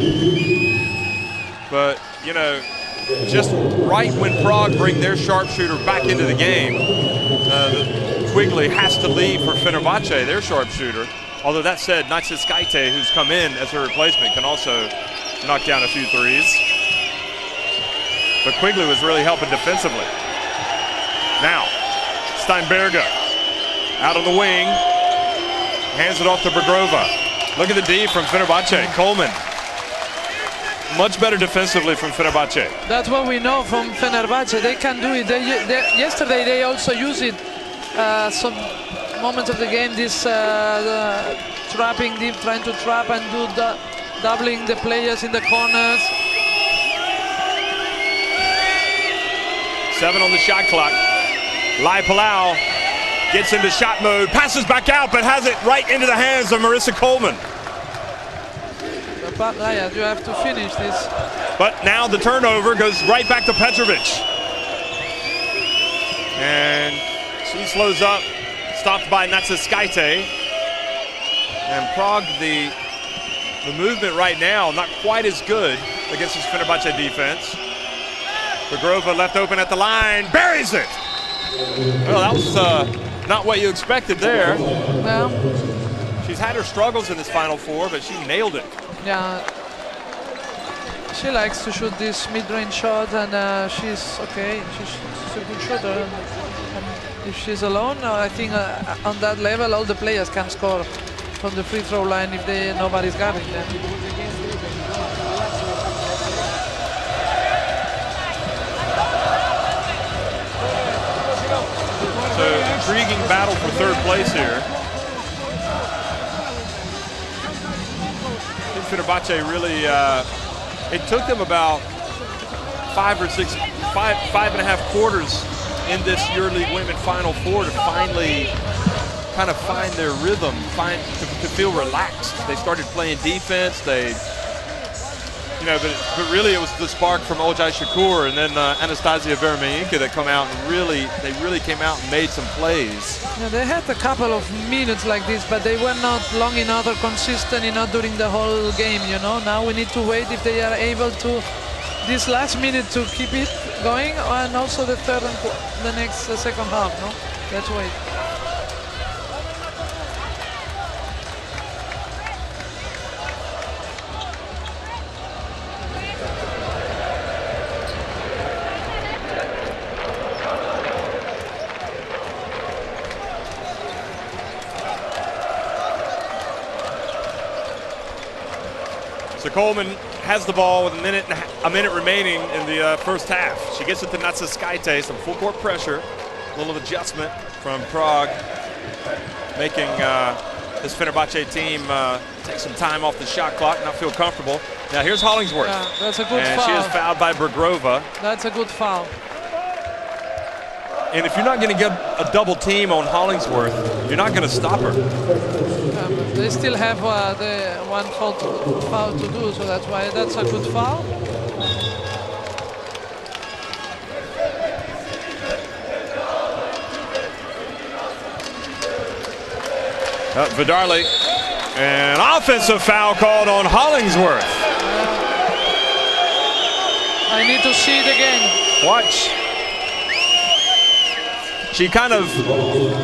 But, you know, just right when Prague bring their sharpshooter back into the game, Quigley has to leave for Fenerbahce, their sharpshooter. Although that said, Natsiskaite, who's come in as her replacement, can also knock down a few threes. But Quigley was really helping defensively. Now, Steinberger out on the wing, hands it off to Bergrova. Look at the D from Fenerbahce, Coleman. Much better defensively from Fenerbahce. That's what we know from Fenerbahce. They can do it. Yesterday they also used it some moments of the game. This trapping deep, trying to trap and do doubling the players in the corners. 7 on the shot clock. Lai Palau gets into shot mode, passes back out, but has it right into the hands of Marissa Coleman. But you have to finish this. But now the turnover goes right back to Petrovic. And she slows up, stopped by Natsiskaite. And Prague, the movement right now, not quite as good against this Fenerbahce defense. Bergrova left open at the line, buries it. Well, that was not what you expected there. Well, she's had her struggles in this Final Four, but she nailed it. Yeah, she likes to shoot this mid-range shot, and she's okay. She's a good shooter. And if she's alone, I think on that level, all the players can score from the free throw line if nobody's guarding them. So intriguing battle for third place here. I think Fenerbahce really, it took them about 5.5 quarters in this EuroLeague Women Final Four to finally kind of find their rhythm, to feel relaxed. They started playing defense. But really it was the spark from Olcay Shakur and then Anastasia Vermeyinka that come out and really came out and made some plays. Yeah, they had a couple of minutes like this, but they were not long enough or consistent enough during the whole game, you know. Now we need to wait if they are able to, this last minute, to keep it going, and also the third and the next second half, no? Let's wait. So Coleman has the ball with a minute remaining in the first half. She gets it to Natsiskaite, some full court pressure, a little adjustment from Prague, making this Fenerbahce team take some time off the shot clock, not feel comfortable. Now here's Hollingsworth. Yeah, that's a good and foul. She is fouled by Bergrova. That's a good foul. And if you're not going to get a double team on Hollingsworth, you're not going to stop her. They still have the one foul to do, so that's why that's a good foul. Vidarli, an offensive foul called on Hollingsworth. I need to see it again. Watch. She kind of,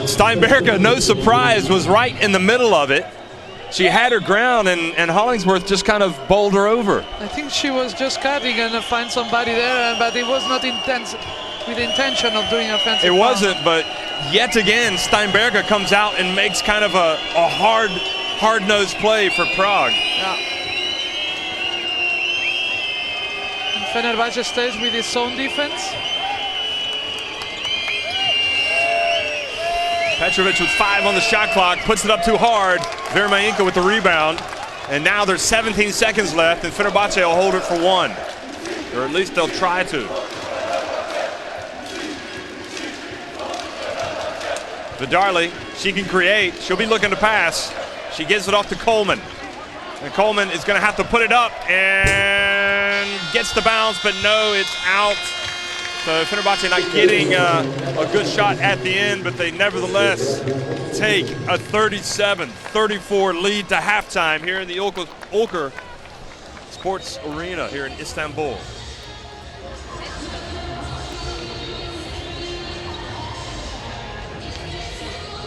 Steinberger, no surprise, was right in the middle of it. She had her ground, and Hollingsworth just kind of bowled her over. I think she was just cutting and find somebody there, but it was not intense with the intention of doing offensive. It wasn't, but yet again, Steinberger comes out and makes kind of a hard-nosed play for Prague. Yeah. And Fenerbahce stays with his own defense. Petrovic with 5 on the shot clock, puts it up too hard. Vermayinka with the rebound. And now there's 17 seconds left, and Fenerbahce will hold it for 1. Or at least they'll try to. Vidarli, she can create. She'll be looking to pass. She gives it off to Coleman. And Coleman is going to have to put it up and gets the bounce, but no, it's out. So Fenerbahce not getting a good shot at the end, but they nevertheless take a 37-34 lead to halftime here in the Ulker Sports Arena here in Istanbul.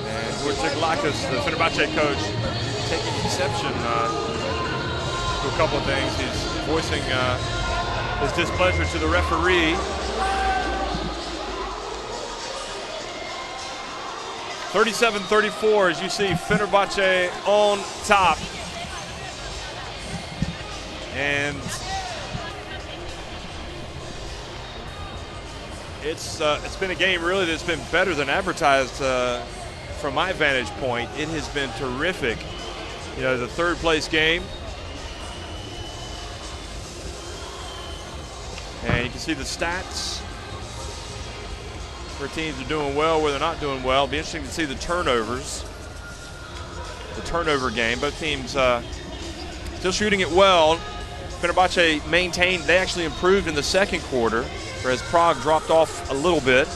And Wojciech Lakas, the Fenerbahce coach, taking exception to a couple of things. He's voicing his displeasure to the referee. 37-34 as you see Fenerbahce on top. And it's been a game really that's been better than advertised from my vantage point. It has been terrific. You know, the third place game. And you can see the stats. Where teams are doing well, where they're not doing well. It'll be interesting to see the turnovers. The turnover game. Both teams still shooting it well. Fenerbahce maintained, they actually improved in the second quarter, whereas Prague dropped off a little bit.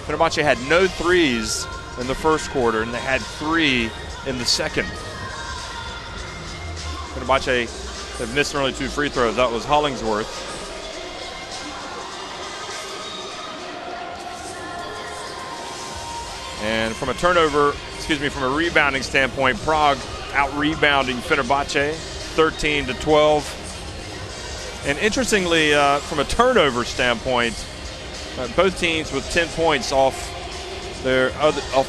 Fenerbahce had no threes in the first quarter, and they had 3 in the second. Fenerbahce have missed only 2 free throws. That was Hollingsworth. And from a rebounding standpoint, Prague out-rebounding Fenerbahce, 13-12. And interestingly, from a turnover standpoint, both teams with 10 points off the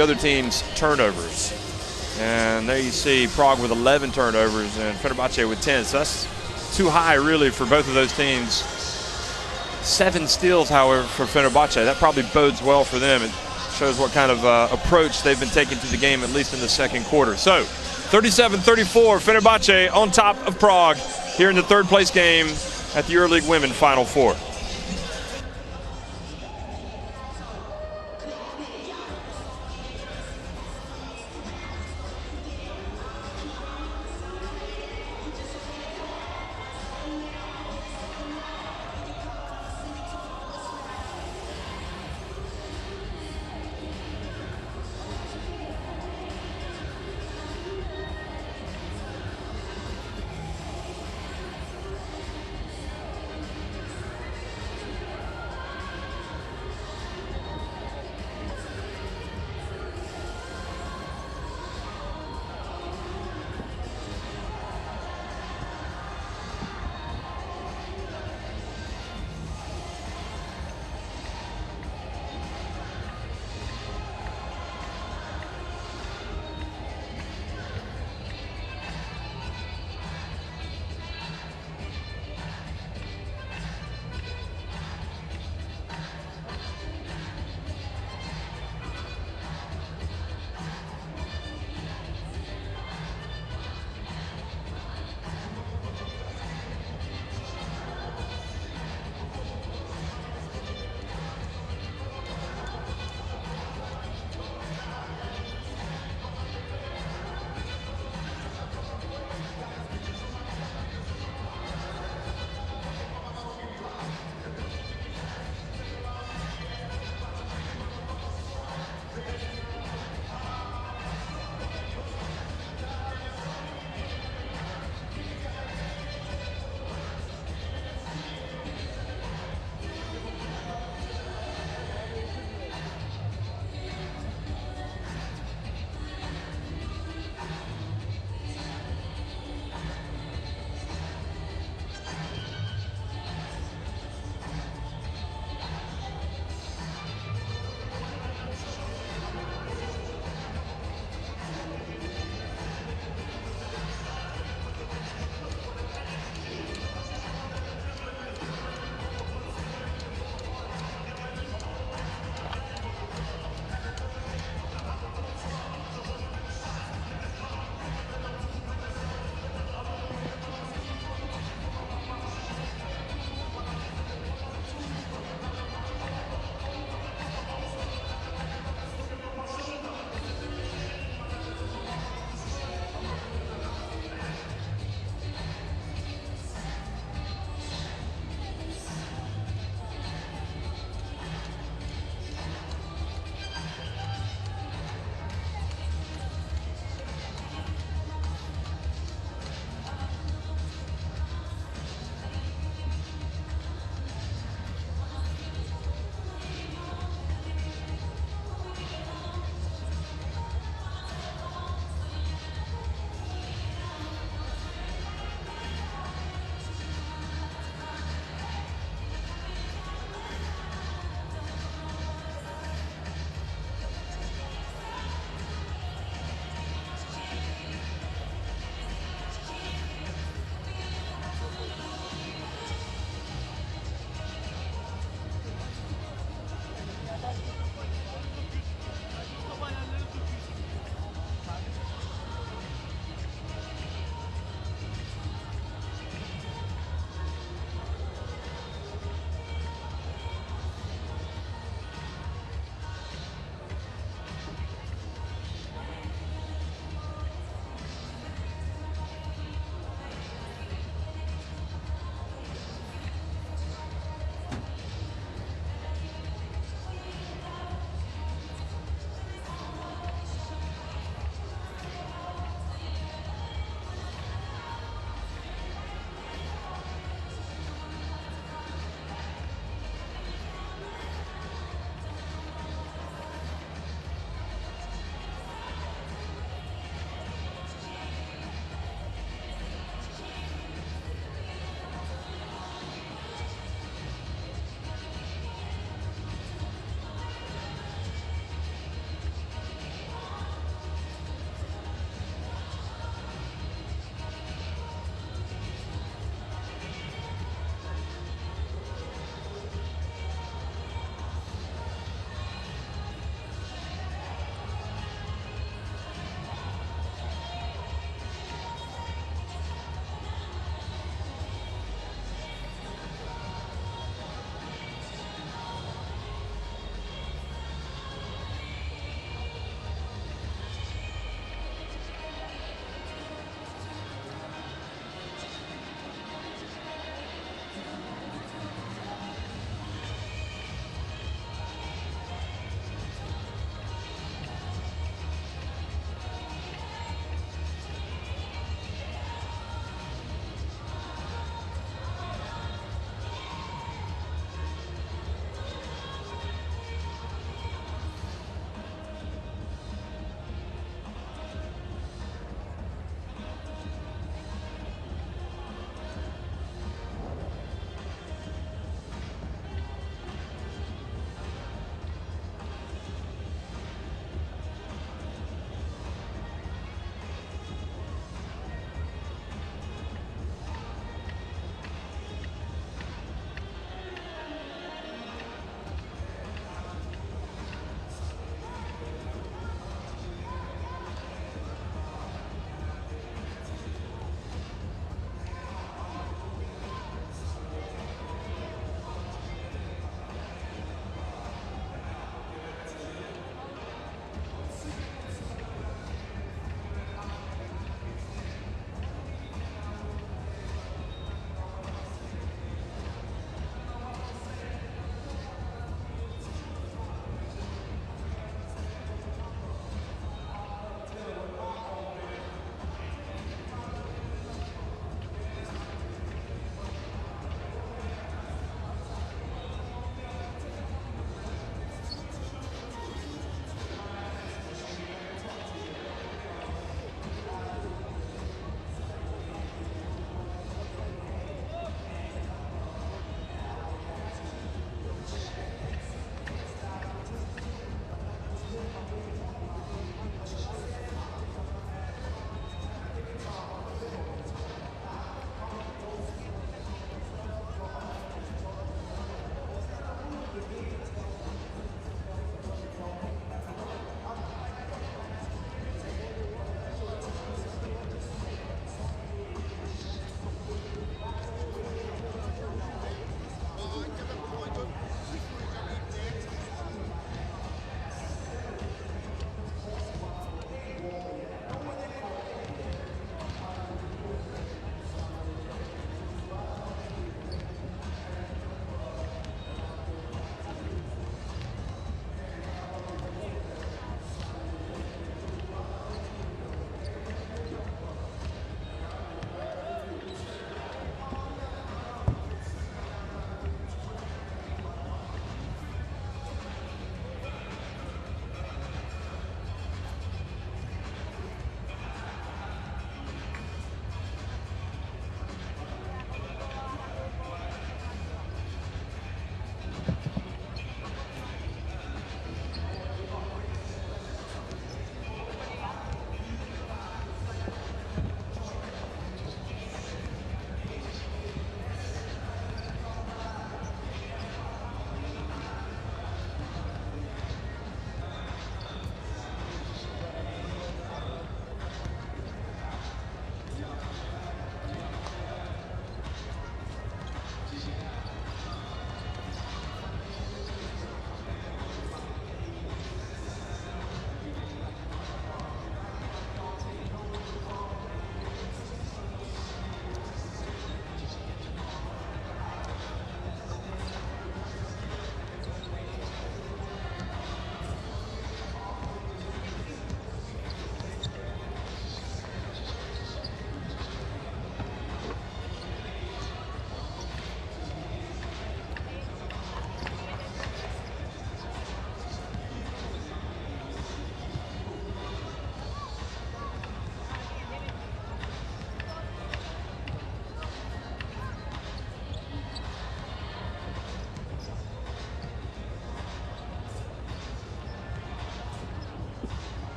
other team's turnovers. And there you see Prague with 11 turnovers and Fenerbahce with 10. So that's too high, really, for both of those teams. 7 steals, however, for Fenerbahce. That probably bodes well for them. It shows what kind of approach they've been taking to the game, at least in the second quarter. So 37-34, Fenerbahce on top of Prague here in the third place game at the EuroLeague Women Final Four.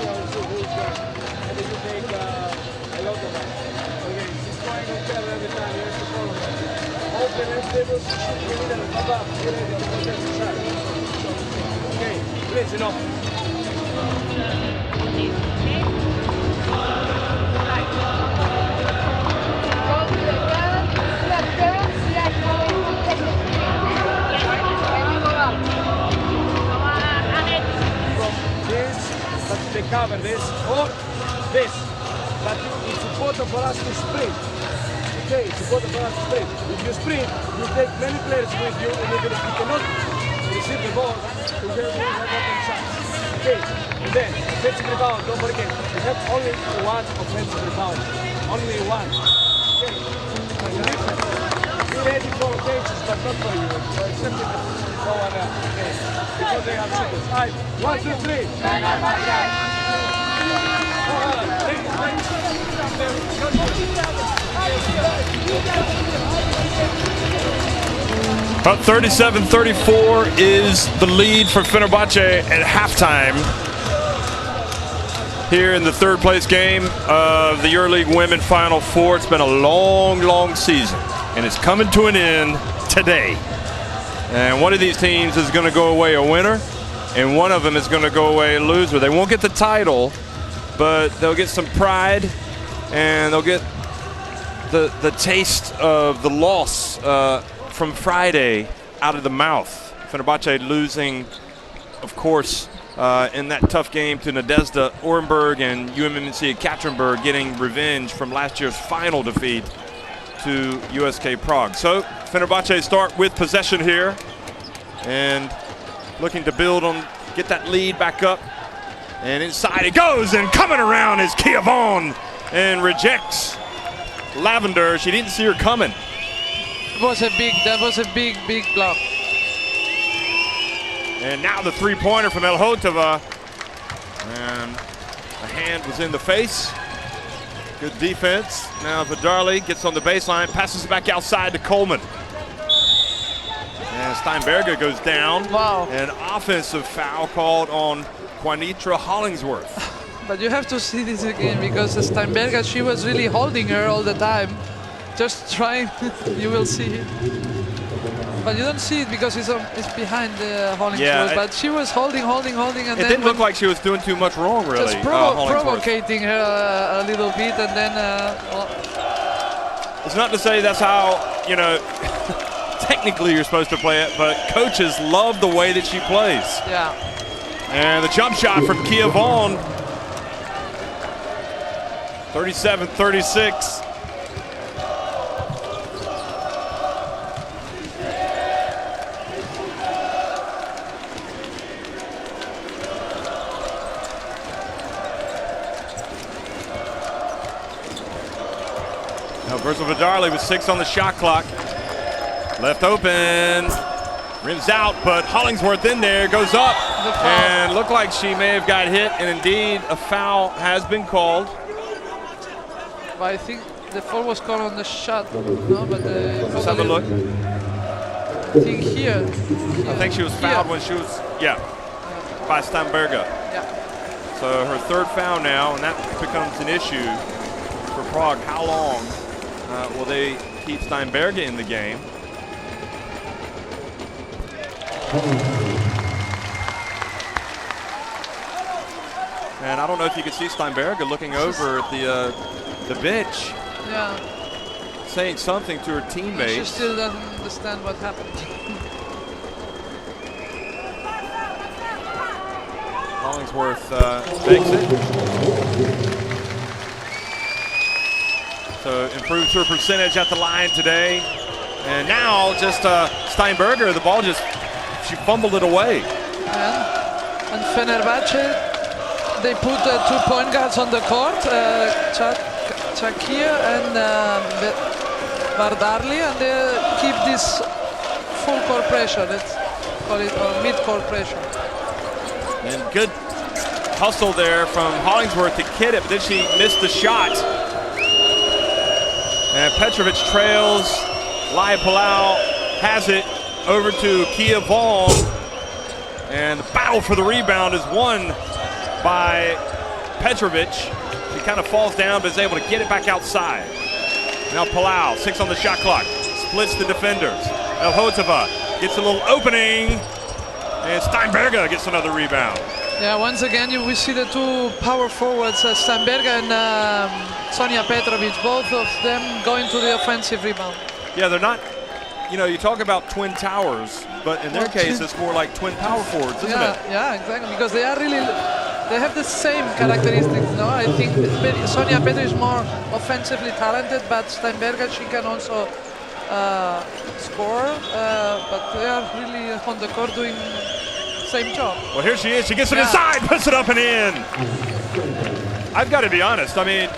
and then you take a lot of that. Okay, she's trying to tell every time you have to follow that. Open and stable, you need to come up, you're ready to protect the side. Okay, please, enough. They cover this or this, but it's important for us to sprint. Okay, it's important for us to sprint. If you sprint, you take many players with you, and even if you cannot receive the ball, you have open shots. Okay, and then offensive rebound. Don't forget, you have only one offensive rebound, only one. Okay, so you listen. Be ready for rotations, but not for you. So except if no one else. Okay, because they have seconds. 5, 1, 2, 3. About 37-34 is the lead for Fenerbahce at halftime here in the third place game of the EuroLeague Women Final Four. It's been a long, long season, and it's coming to an end today. And one of these teams is going to go away a winner, and one of them is going to go away a loser. They won't get the title, but they'll get some pride, and they'll get the taste of the loss from Friday out of the mouth. Fenerbahce losing, of course, in that tough game to Nadezhda Orenburg, and UMMC Ekaterinburg getting revenge from last year's final defeat to USK Prague. So Fenerbahce start with possession here and looking to build on, get that lead back up. And inside it goes, and coming around is Kia Vaughn and rejects Lavender. She didn't see her coming. That was a big block. And now the three-pointer from Elhotova. And the hand was in the face. Good defense. Now Vidarli gets on the baseline, passes it back outside to Coleman. And Steinberger goes down. Wow. An offensive foul called on Juanitra Hollingsworth. But you have to see this again, because Steinberger, she was really holding her all the time. Just trying, you will see it. But you don't see it because it's behind Hollingsworth. Yeah, but she was holding, and it then didn't look like she was doing too much wrong, really. just provocating her a little bit, and then. It's not to say that's how, you know, technically you're supposed to play it, but coaches love the way that she plays. Yeah. And the jump shot from Kia Vaughn. 37-36. Now Virgil Vidarli with 6 on the shot clock. Left open. Rims out, but Hollingsworth in there, goes up. And looked like she may have got hit, and indeed a foul has been called. But I think the foul was called on the shot. No, but let's have a look. I think here. I think she was fouled when she was, by Steinberger. Yeah. So her third foul now, and that becomes an issue for Prague. How long will they keep Steinberger in the game? And I don't know if you can see Steinberger looking over at the bench, saying something to her teammates. She still doesn't understand what happened. Hollingsworth takes it. So improves her percentage at the line today. And now just Steinberger, the ball she fumbled it away. And Fenerbahce, they put 2 point guards on the court, Chakir and Vardarli, and they keep this full court pressure, let's call it, or mid-court pressure. And good hustle there from Hollingsworth to kid it, but then she missed the shot. And Petrovic trails. Lai Palau has it over to Kia Vaughn. And the battle for the rebound is won by Petrovic. She kind of falls down, but is able to get it back outside. Now Palau, 6 on the shot clock, splits the defenders. Elhotova gets a little opening, and Steinberger gets another rebound. Yeah, once again, we see the two power forwards, Steinberger and Sonia Petrovic, both of them going to the offensive rebound. Yeah, they're not, you know, you talk about twin towers, but in their case, it's more like twin power forwards, isn't it? Yeah, exactly, because they are really, they have the same characteristics, no? I think Sonia Petrovic is more offensively talented, but Steinberger, she can also score, but they are really on the court doing same job. Well, here she is. She gets it inside, puts it up and in. I've got to be honest. I mean,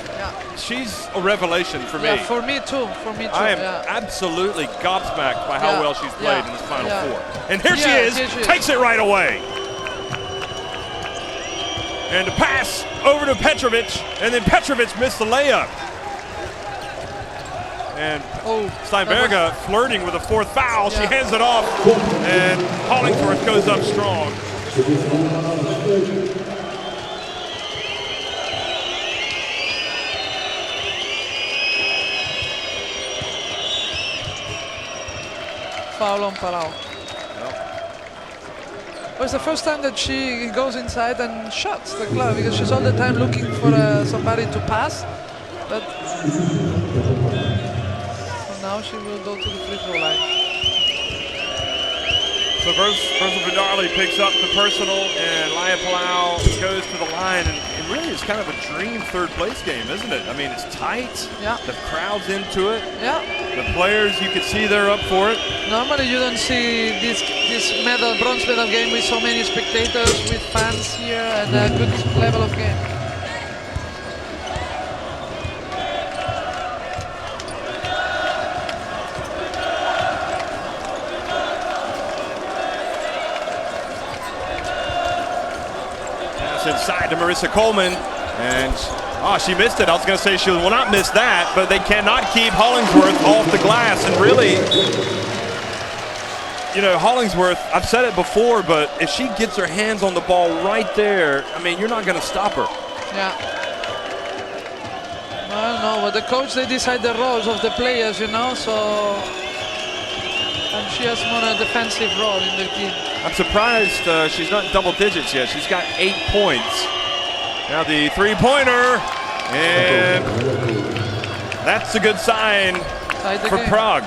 she's a revelation for me. Yeah, for me too. For me too. I am absolutely gobsmacked by how well she's played in this Final Four. And here she is, takes it right away. And the pass over to Petrovic, and then Petrovic missed the layup. And Steinberger flirting with a 4th foul. She hands it off, and Hollingsworth goes up strong. Foul on Palau. Well, it's the first time that she goes inside and shuts the glove, because she's all the time looking for somebody to pass. But now she will go to the free throw line. So Virgil Vidali picks up the personal, and Laia Palau goes to the line, and really it's kind of a dream third place game, isn't it? I mean, it's tight. Yeah. The crowd's into it. Yeah. The players, you can see they're up for it. Normally you don't see this bronze medal game with so many spectators, with fans here, and a good level of game. Inside to Marissa Coleman, and she missed it. I was going to say she will not miss that, but they cannot keep Hollingsworth off the glass. And really, you know, Hollingsworth, I've said it before, but if she gets her hands on the ball right there, I mean, you're not going to stop her. Yeah. Well, no, but the coach, they decide the roles of the players, you know, so, and she has more a defensive role in the team. I'm surprised she's not in double digits yet. She's got 8 points. Now the three-pointer, and that's a good sign for Prague.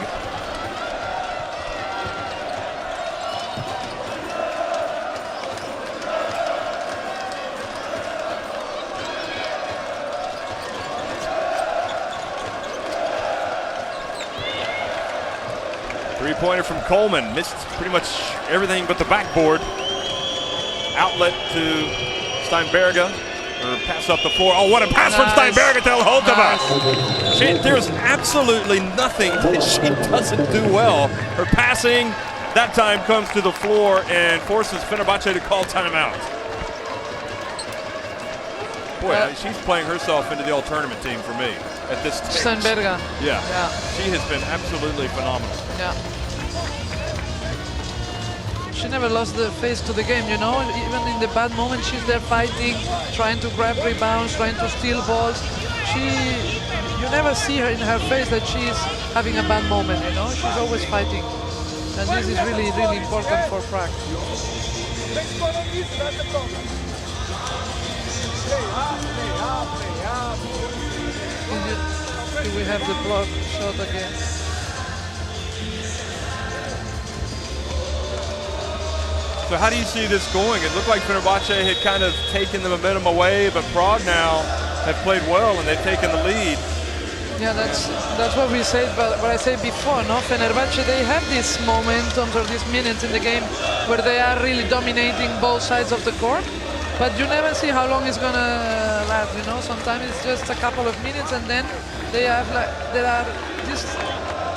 Three-pointer from Coleman, missed pretty much everything but the backboard. Outlet to Steinberger, or pass up the floor. Oh, what a pass from Steinberger to Elhotova. There's absolutely nothing that she doesn't do well. Her passing that time comes to the floor and forces Fenerbahce to call timeout. Boy, she's playing herself into the all-tournament team for me at this stage. Steinberger. Yeah, she has been absolutely phenomenal. Yeah. She never lost the face to the game, you know. Even in the bad moments, she's there fighting, trying to grab rebounds, trying to steal balls. You never see her in her face that she's having a bad moment, you know. She's always fighting. And this is really, really important for Prague. Do we have the block shot again? So how do you see this going? It looked like Fenerbahce had kind of taken the momentum away, but Prague now have played well and they've taken the lead. Yeah, that's what we said, but what I said before, no? Fenerbahce, they have these momentums or these minutes in the game where they are really dominating both sides of the court, but you never see how long it's gonna last, you know? Sometimes it's just a couple of minutes, and then they have there are just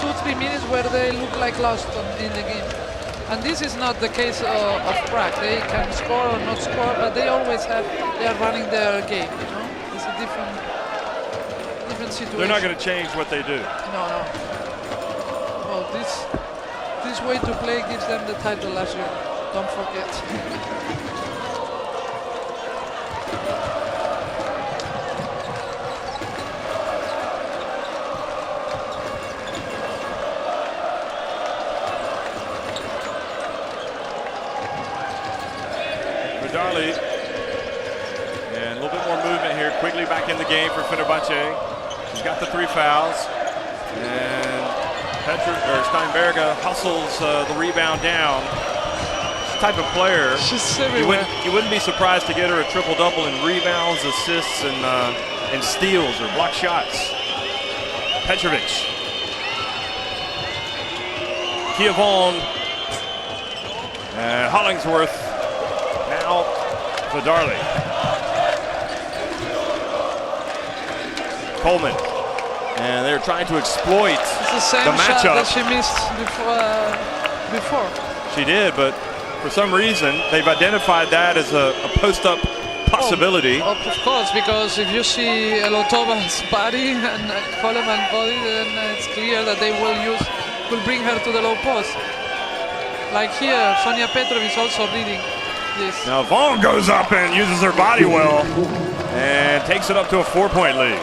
2-3 minutes where they look like lost in the game. And this is not the case of Prague. They can score or not score, but they always they are running their game, you know? It's a different situation. They're not going to change what they do. No. Well, this way to play gives them the title last year. Don't forget. Quigley back in the game for Fenerbahce. She's got the 3 fouls. And Steinberger hustles the rebound down. She's the type of player, She's everywhere. you wouldn't be surprised to get her a triple-double in rebounds, assists, and steals or block shots. Petrovic. Kiavon. And Hollingsworth. Now Vidarli. Coleman. And they're trying to exploit It's the same the shot matchup. that she missed before. She did, but for some reason, they've identified that as a post-up possibility. Of course, because if you see Elotova's body and Coleman's body, then it's clear that they will bring her to the low post. Like here, Sonia Petrov is also reading this. Now Vaughn goes up and uses her body well and takes it up to a 4-point lead.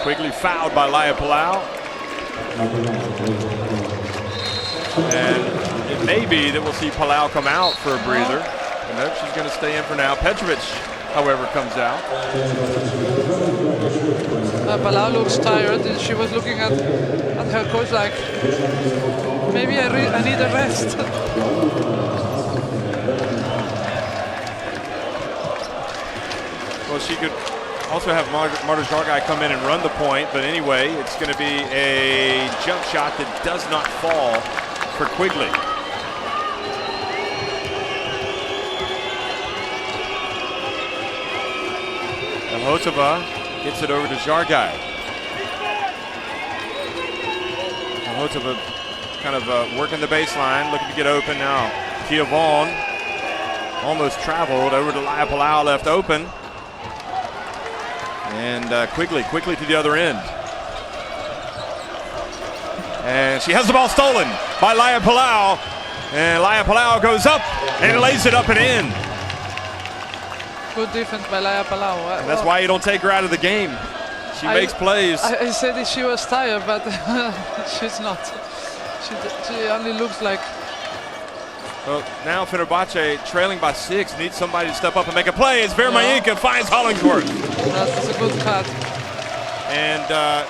Quigley fouled by Laia Palau. And it may be that we'll see Palau come out for a breather. And nope, she's going to stay in for now. Petrovic, however, comes out. Palau looks tired, and she was looking at her coach like, maybe I need a rest. Well, she could also have Marta Jargai come in and run the point, but anyway, it's going to be a jump shot that does not fall for Quigley. Hotova gets it over to Jargai. Hotova kind of working the baseline, looking to get open now. Kia Vaughn almost traveled over to Laia Palau, left open. And Quigley to the other end. And she has the ball stolen by Laia Palau. And Laia Palau goes up and lays it up and in. Good defense by Laia Palau. And that's why you don't take her out of the game. She makes plays. I said that she was tired, but she's not. She only looks like. Well, now Fenerbahce trailing by 6 needs somebody to step up and make a play as Vermayinka finds Hollingsworth. That's a good cut. And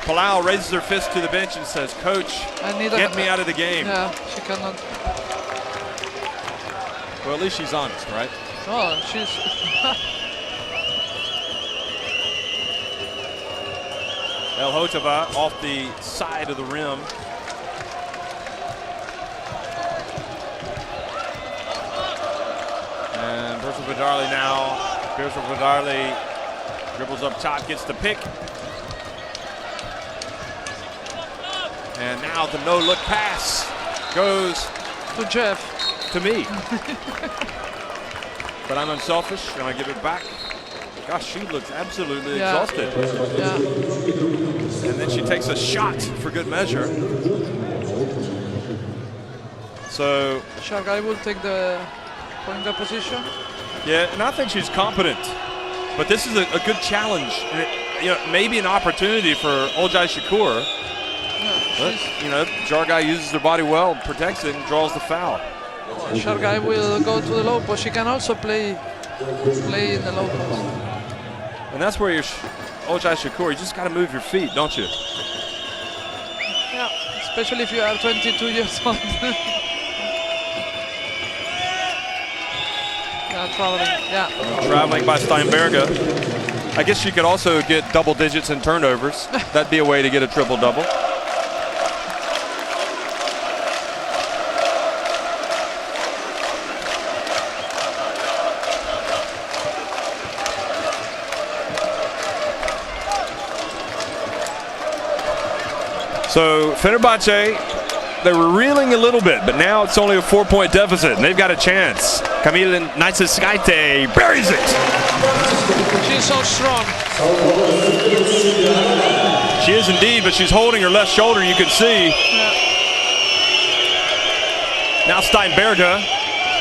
Palau raises her fist to the bench and says, "Coach, get me out of the game." Yeah, she cannot. Well, at least she's honest, right? Oh, she's. El Hotova off the side of the rim. And Bersa Vidarli now. Bersa Vidarli dribbles up top, gets the pick. And now the no-look pass goes To Jeff. to me. But I'm unselfish and I give it back. Gosh, she looks absolutely exhausted. Yeah. And then she takes a shot for good measure. So Jargai will take the point guard position. yeah, and I think she's competent. But this is a good challenge. And maybe an opportunity for Olcay Shakur. But, Jargai uses her body well, protects it, and draws the foul. Jargai will go to the low post. She can also play in the low post. And that's where you're, Olcay Shakur, you just got to move your feet, don't you? Yeah, especially if you are 22 years old. Traveling by Steinberger. I guess she could also get double digits in turnovers. That'd be a way to get a triple-double. So Fenerbahce, they were reeling a little bit, but now it's only a 4-point deficit, and they've got a chance. Camila Naitsaskaite buries it. She's so strong. She is indeed, but she's holding her left shoulder, you can see. Yeah. Now Steinberger,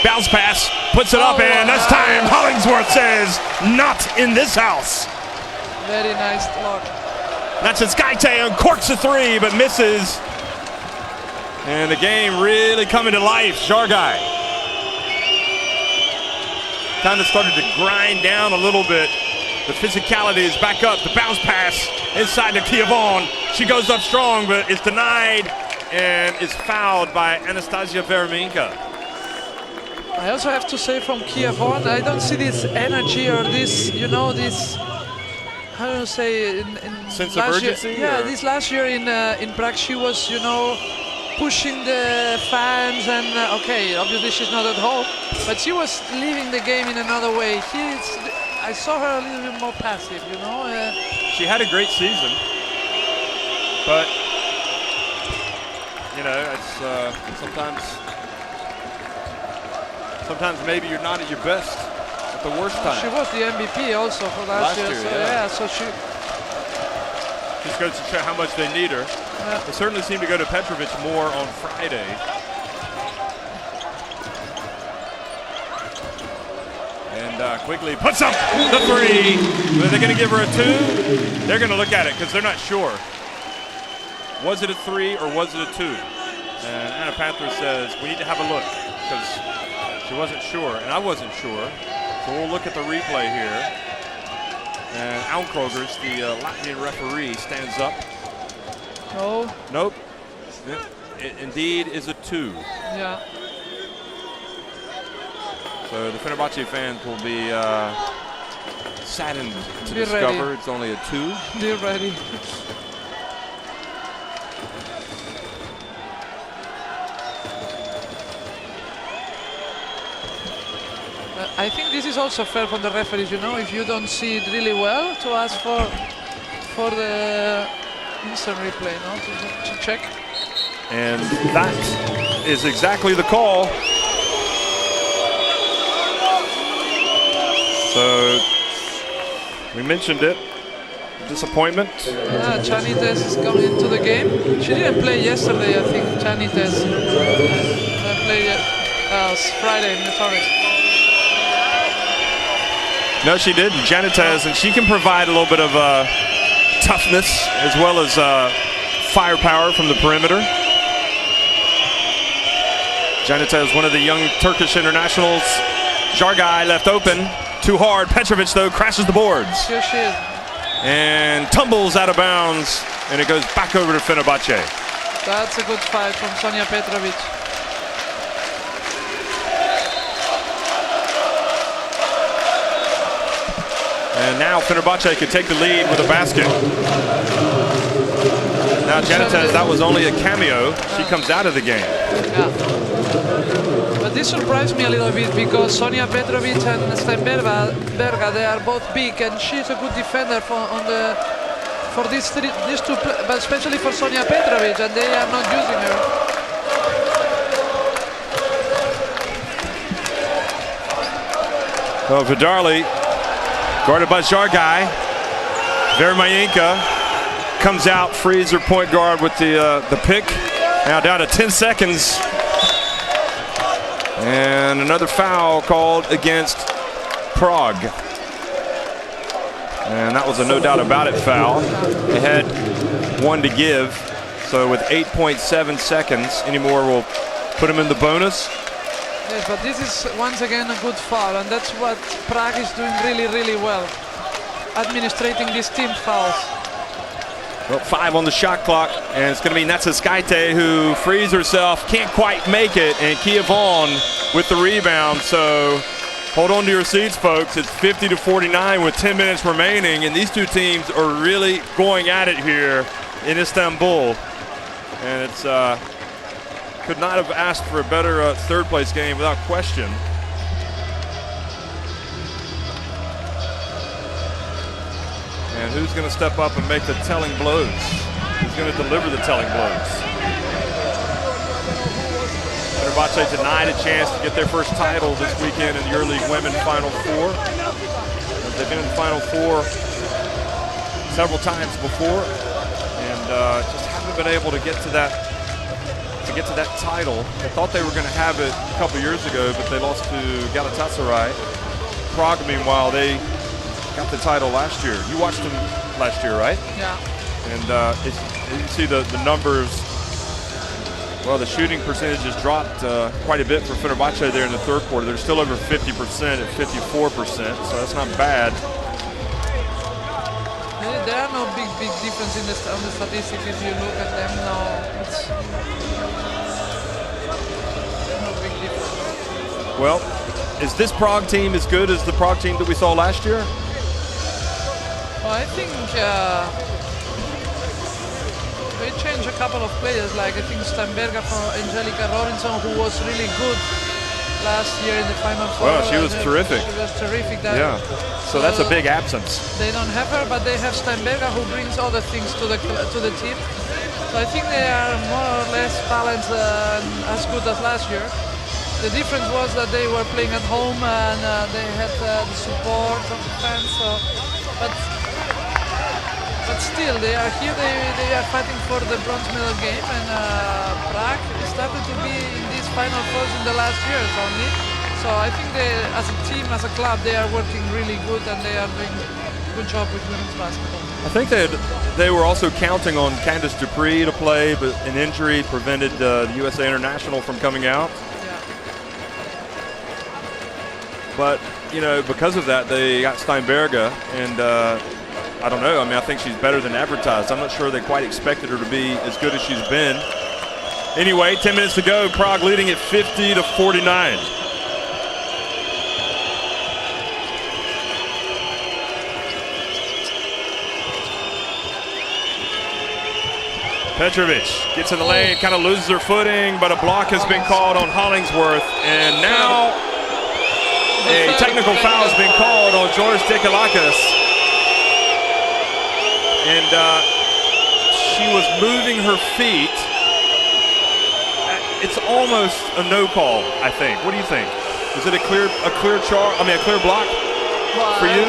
bounce pass, puts it up, and this time Hollingsworth says, not in this house. Very nice block. Natsuskaite uncorks a three, but misses. And the game really coming to life. Jargai kind of started to grind down a little bit. The physicality is back up. The bounce pass inside to Kievon. She goes up strong, but it's denied and is fouled by Anastasia Vereminka. I also have to say from Kievon, I don't see this energy or this, you know, this, how do you say, in sense of urgency? Yeah, this last year in Prague, she was, you know, pushing the fans, and okay, obviously she's not at home, but she was leaving the game in another way. I saw her a little bit more passive, you know. She had a great season, but you know, it's sometimes maybe you're not at your best at the worst time. She was the MVP also for last year, so yeah, so she just goes to show how much they need her. They certainly seem to go to Petrovic more on Friday. And Quigley puts up the three. Are they going to give her a two? They're going to look at it because they're not sure. Was it a three or was it a two? And Anna Panther says, we need to have a look because she wasn't sure and I wasn't sure. So we'll look at the replay here. And Almkrogers, the Latvian referee, stands up. No. Nope. It indeed is a two. Yeah. So the Fenerbahce fans will be saddened to Be discover ready. it's only a two. They're ready. I think this is also fair from the referees, you know, if you don't see it really well, to ask for the instant replay, no, to check. And that is exactly the call. So we mentioned it. Disappointment. Chanites is coming into the game. She didn't play yesterday, I think. Chanites played Friday, sorry. No, she didn't. Janitez, and she can provide a little bit of toughness as well as firepower from the perimeter. Janitez, one of the young Turkish internationals. Jargai left open. Too hard. Petrovic, though, crashes the boards. Here she is. And tumbles out of bounds, and it goes back over to Fenerbahce. That's a good fight from Sonia Petrovic. And now Fenerbahce could take the lead with a basket. Now Janitez, that was only a cameo. She comes out of the game. Yeah. But this surprised me a little bit because Sonia Petrovic and Steinberga, they are both big, and she's a good defender for these two, but especially for Sonia Petrovic, and they are not using her. So Vidarli, guarded by Jargai. Vereminka comes out, frees her point guard with the pick. Now down to 10 seconds. And another foul called against Prague. And that was a no doubt about it foul. They had one to give. So with 8.7 seconds, any more will put them in the bonus. Yes, but this is once again a good foul, and that's what Prague is doing really, really well. Administrating these team fouls. Well, 5 on the shot clock, and it's going to be Natsuskaite who frees herself, can't quite make it, and Kievon with the rebound. So hold on to your seats, folks. It's 50-49 with 10 minutes remaining, and these two teams are really going at it here in Istanbul. And it's could not have asked for a better third place game without question. And who's going to step up and make the telling blows? Who's going to deliver the telling blows? Fenerbahce denied a chance to get their first title this weekend in the EuroLeague Women Final Four. They've been in the Final Four several times before, and just haven't been able to get to that title. They thought they were going to have it a couple years ago, but they lost to Galatasaray. Prague, meanwhile, they got the title last year. You watched them last year, right? Yeah. And you see the numbers. Well, the shooting percentage has dropped quite a bit for Fenerbahce there in the third quarter. They're still over 50% at 54%, so that's not bad. There are no big difference in on the statistics if you look at them now. It's no big difference. Well, is this Prague team as good as the Prague team that we saw last year? Well, I think they changed a couple of players, like I think Steinberger for Angelica Robinson, who was really good last year in the Final Four. Well, she was terrific. She was terrific. Yeah, so that's a big absence. They don't have her, but they have Steinberger, who brings other things to the team. So I think they are more or less balanced and as good as last year. The difference was that they were playing at home and they had the support of the fans. So, but still, they are here. They are fighting for the bronze medal game, and Prague started to be in these Final Fours in the last years only. So I think they, as a team, as a club, they are working really good, and they are doing a good job with women's basketball. I think they were also counting on Candice Dupree to play, but an injury prevented the USA International from coming out. Yeah. But you know, because of that, they got Steinberger, and I don't know. I mean, I think she's better than advertised. I'm not sure they quite expected her to be as good as she's been. Anyway, 10 minutes to go. Prague leading at 50-49. Petrovic gets in the lane, kind of loses her footing, but a block has been called on Hollingsworth. And now a technical foul has been called on George Dikalakis. And she was moving her feet. It's almost a no call, I think. What do you think? Is it a clear block for you?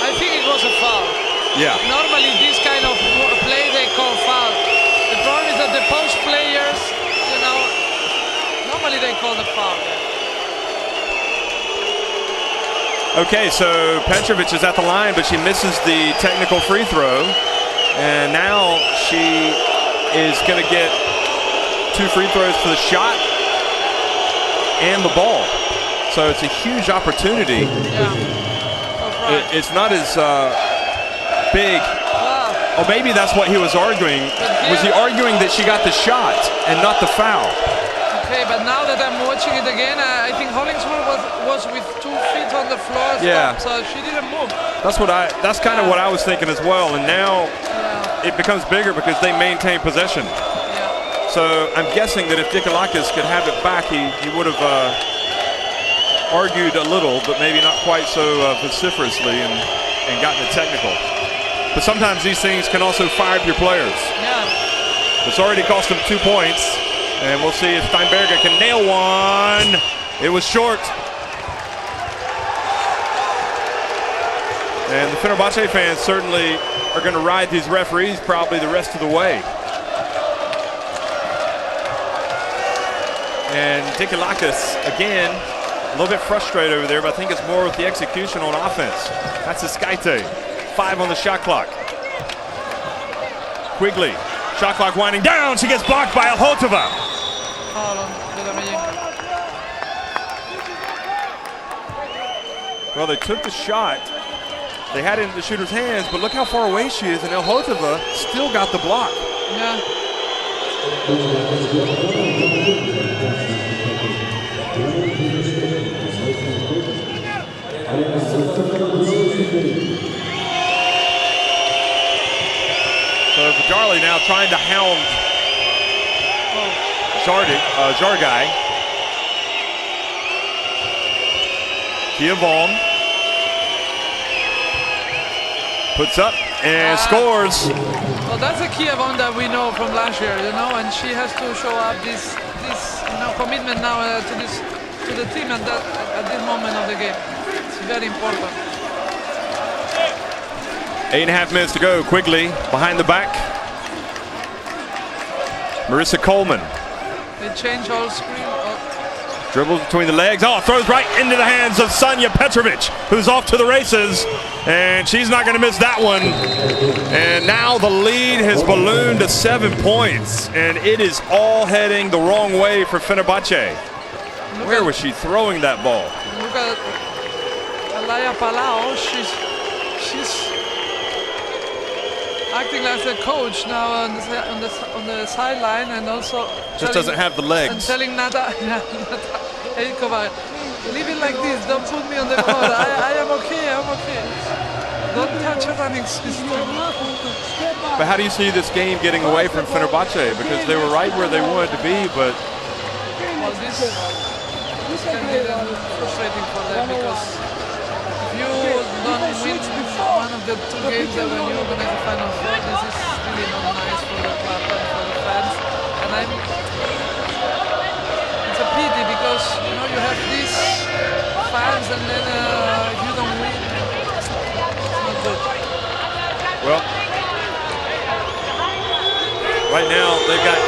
I think it was a foul. Yeah. Normally this kind of play they call foul. The problem is that the post players, you know, normally they call the foul. Okay, so Petrovic is at the line, but she misses the technical free throw. And now she is going to get 2 free throws for the shot and the ball. So it's a huge opportunity. Yeah. It's not as big. Or maybe that's what he was arguing. Was he arguing that she got the shot and not the foul? Okay, but now that I'm watching it again, I think Hollingsworth was with 2 feet on the floor. Yeah. So she didn't move. That's kind of what I was thinking as well. And now it becomes bigger because they maintain possession. Yeah. So I'm guessing that if Dikalakis could have it back, he would have argued a little, but maybe not quite so vociferously and gotten a technical. But sometimes these things can also fire up your players. Yeah. It's already cost them 2 points. And we'll see if Steinberger can nail one. It was short. And the Fenerbahce fans certainly are going to ride these referees probably the rest of the way. And Dikalakis, again, a little bit frustrated over there, but I think it's more with the execution on offense. That's Skaite. 5 on the shot clock. Quigley, shot clock winding down. She gets blocked by Alhotova. Well, they took the shot. They had it in the shooter's hands, but look how far away she is, and Alhotova still got the block. Yeah. So Vidarli now trying to hound Jargai. Kiavon puts up and scores. Well, that's a Kiavon that we know from last year, you know, and she has to show up this commitment now to the team at this moment of the game. It's very important. 8.5 minutes to go. Quigley behind the back. Marissa Coleman. They change all screen. Dribbles between the legs. Oh, throws right into the hands of Sanja Petrovic, who's off to the races. And she's not going to miss that one. And now the lead has ballooned to 7 points. And it is all heading the wrong way for Fenerbahce. Where was she throwing that ball? Look at Alaya Palau. She's acting like a coach now on the sideline, and also just doesn't have the legs. And telling Nada Heikova, leave it like this. Don't put me on the court. I am okay. I'm okay. Don't touch her running system. But how do you see this game getting away from Fenerbahce? Because they were right where they wanted to be, but well, this can be frustrating for them, because if you don't win one of the 2 games that when you organize the Final Four, this is really not nice for the club and for the fans. And it's a pity, because you have these fans, and then if you don't win, it's not good. Well, right now they've got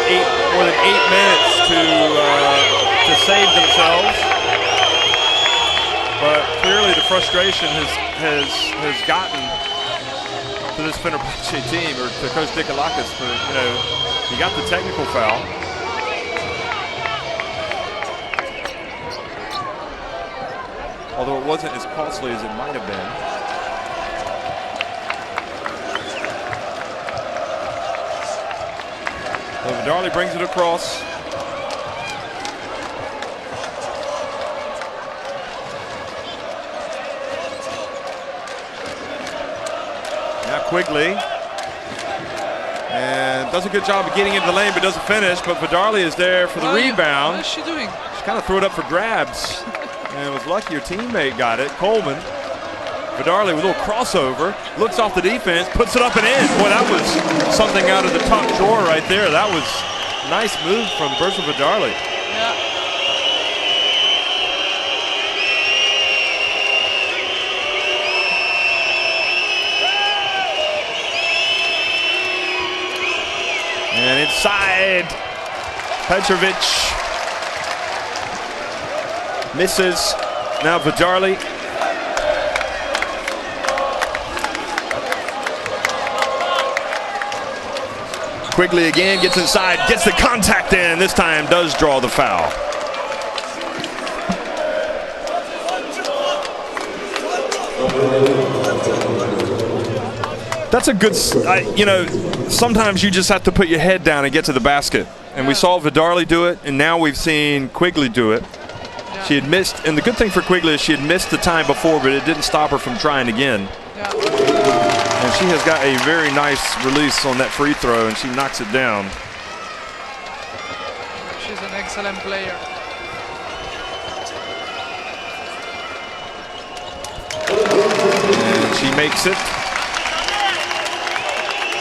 more than 8 minutes to save themselves. But clearly the frustration has gotten to this Fenerbahce team, or to Coach Dikalakis, for, he got the technical foul. Although it wasn't as costly as it might have been. So Vidarli brings it across. Quigley, and does a good job of getting into the lane, but doesn't finish. But Vidarli is there for the rebound. What is she doing? She kind of threw it up for grabs, and it was lucky her teammate got it. Coleman. Vidarli with a little crossover, looks off the defense, puts it up and in. Boy, that was something out of the top drawer right there. That was a nice move from Bersa Vidarli. Yeah. And inside, Petrovic misses. Now Vidarli. Quigley again gets inside, gets the contact in. This time does draw the foul. That's a good, sometimes you just have to put your head down and get to the basket. And we saw Vidarli do it, and now we've seen Quigley do it. Yeah. She had missed, and the good thing for Quigley is she had missed the time before, but it didn't stop her from trying again. Yeah. And she has got a very nice release on that free throw, and she knocks it down. She's an excellent player. And she makes it.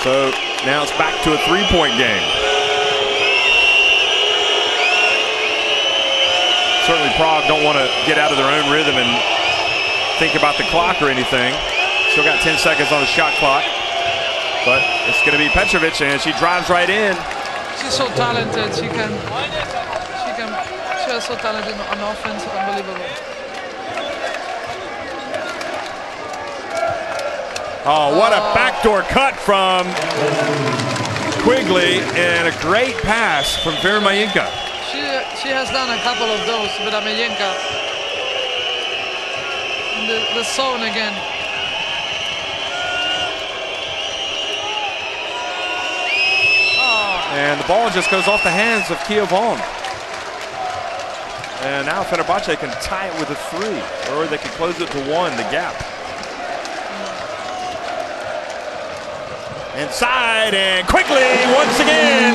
So now it's back to a 3-point game. Certainly Prague don't want to get out of their own rhythm and think about the clock or anything. Still got 10 seconds on the shot clock. But it's going to be Petrovic, and she drives right in. She's so talented. She has so talented on offense. Unbelievable. Oh, what a backdoor cut from Quigley, and a great pass from Vermayenka. She has done a couple of those, Vermayenka. The zone again. Oh. And the ball just goes off the hands of Kia Vaughn. And now Fenerbahce can tie it with a 3, or they can close it to 1, the gap. Inside, and Quigley once again.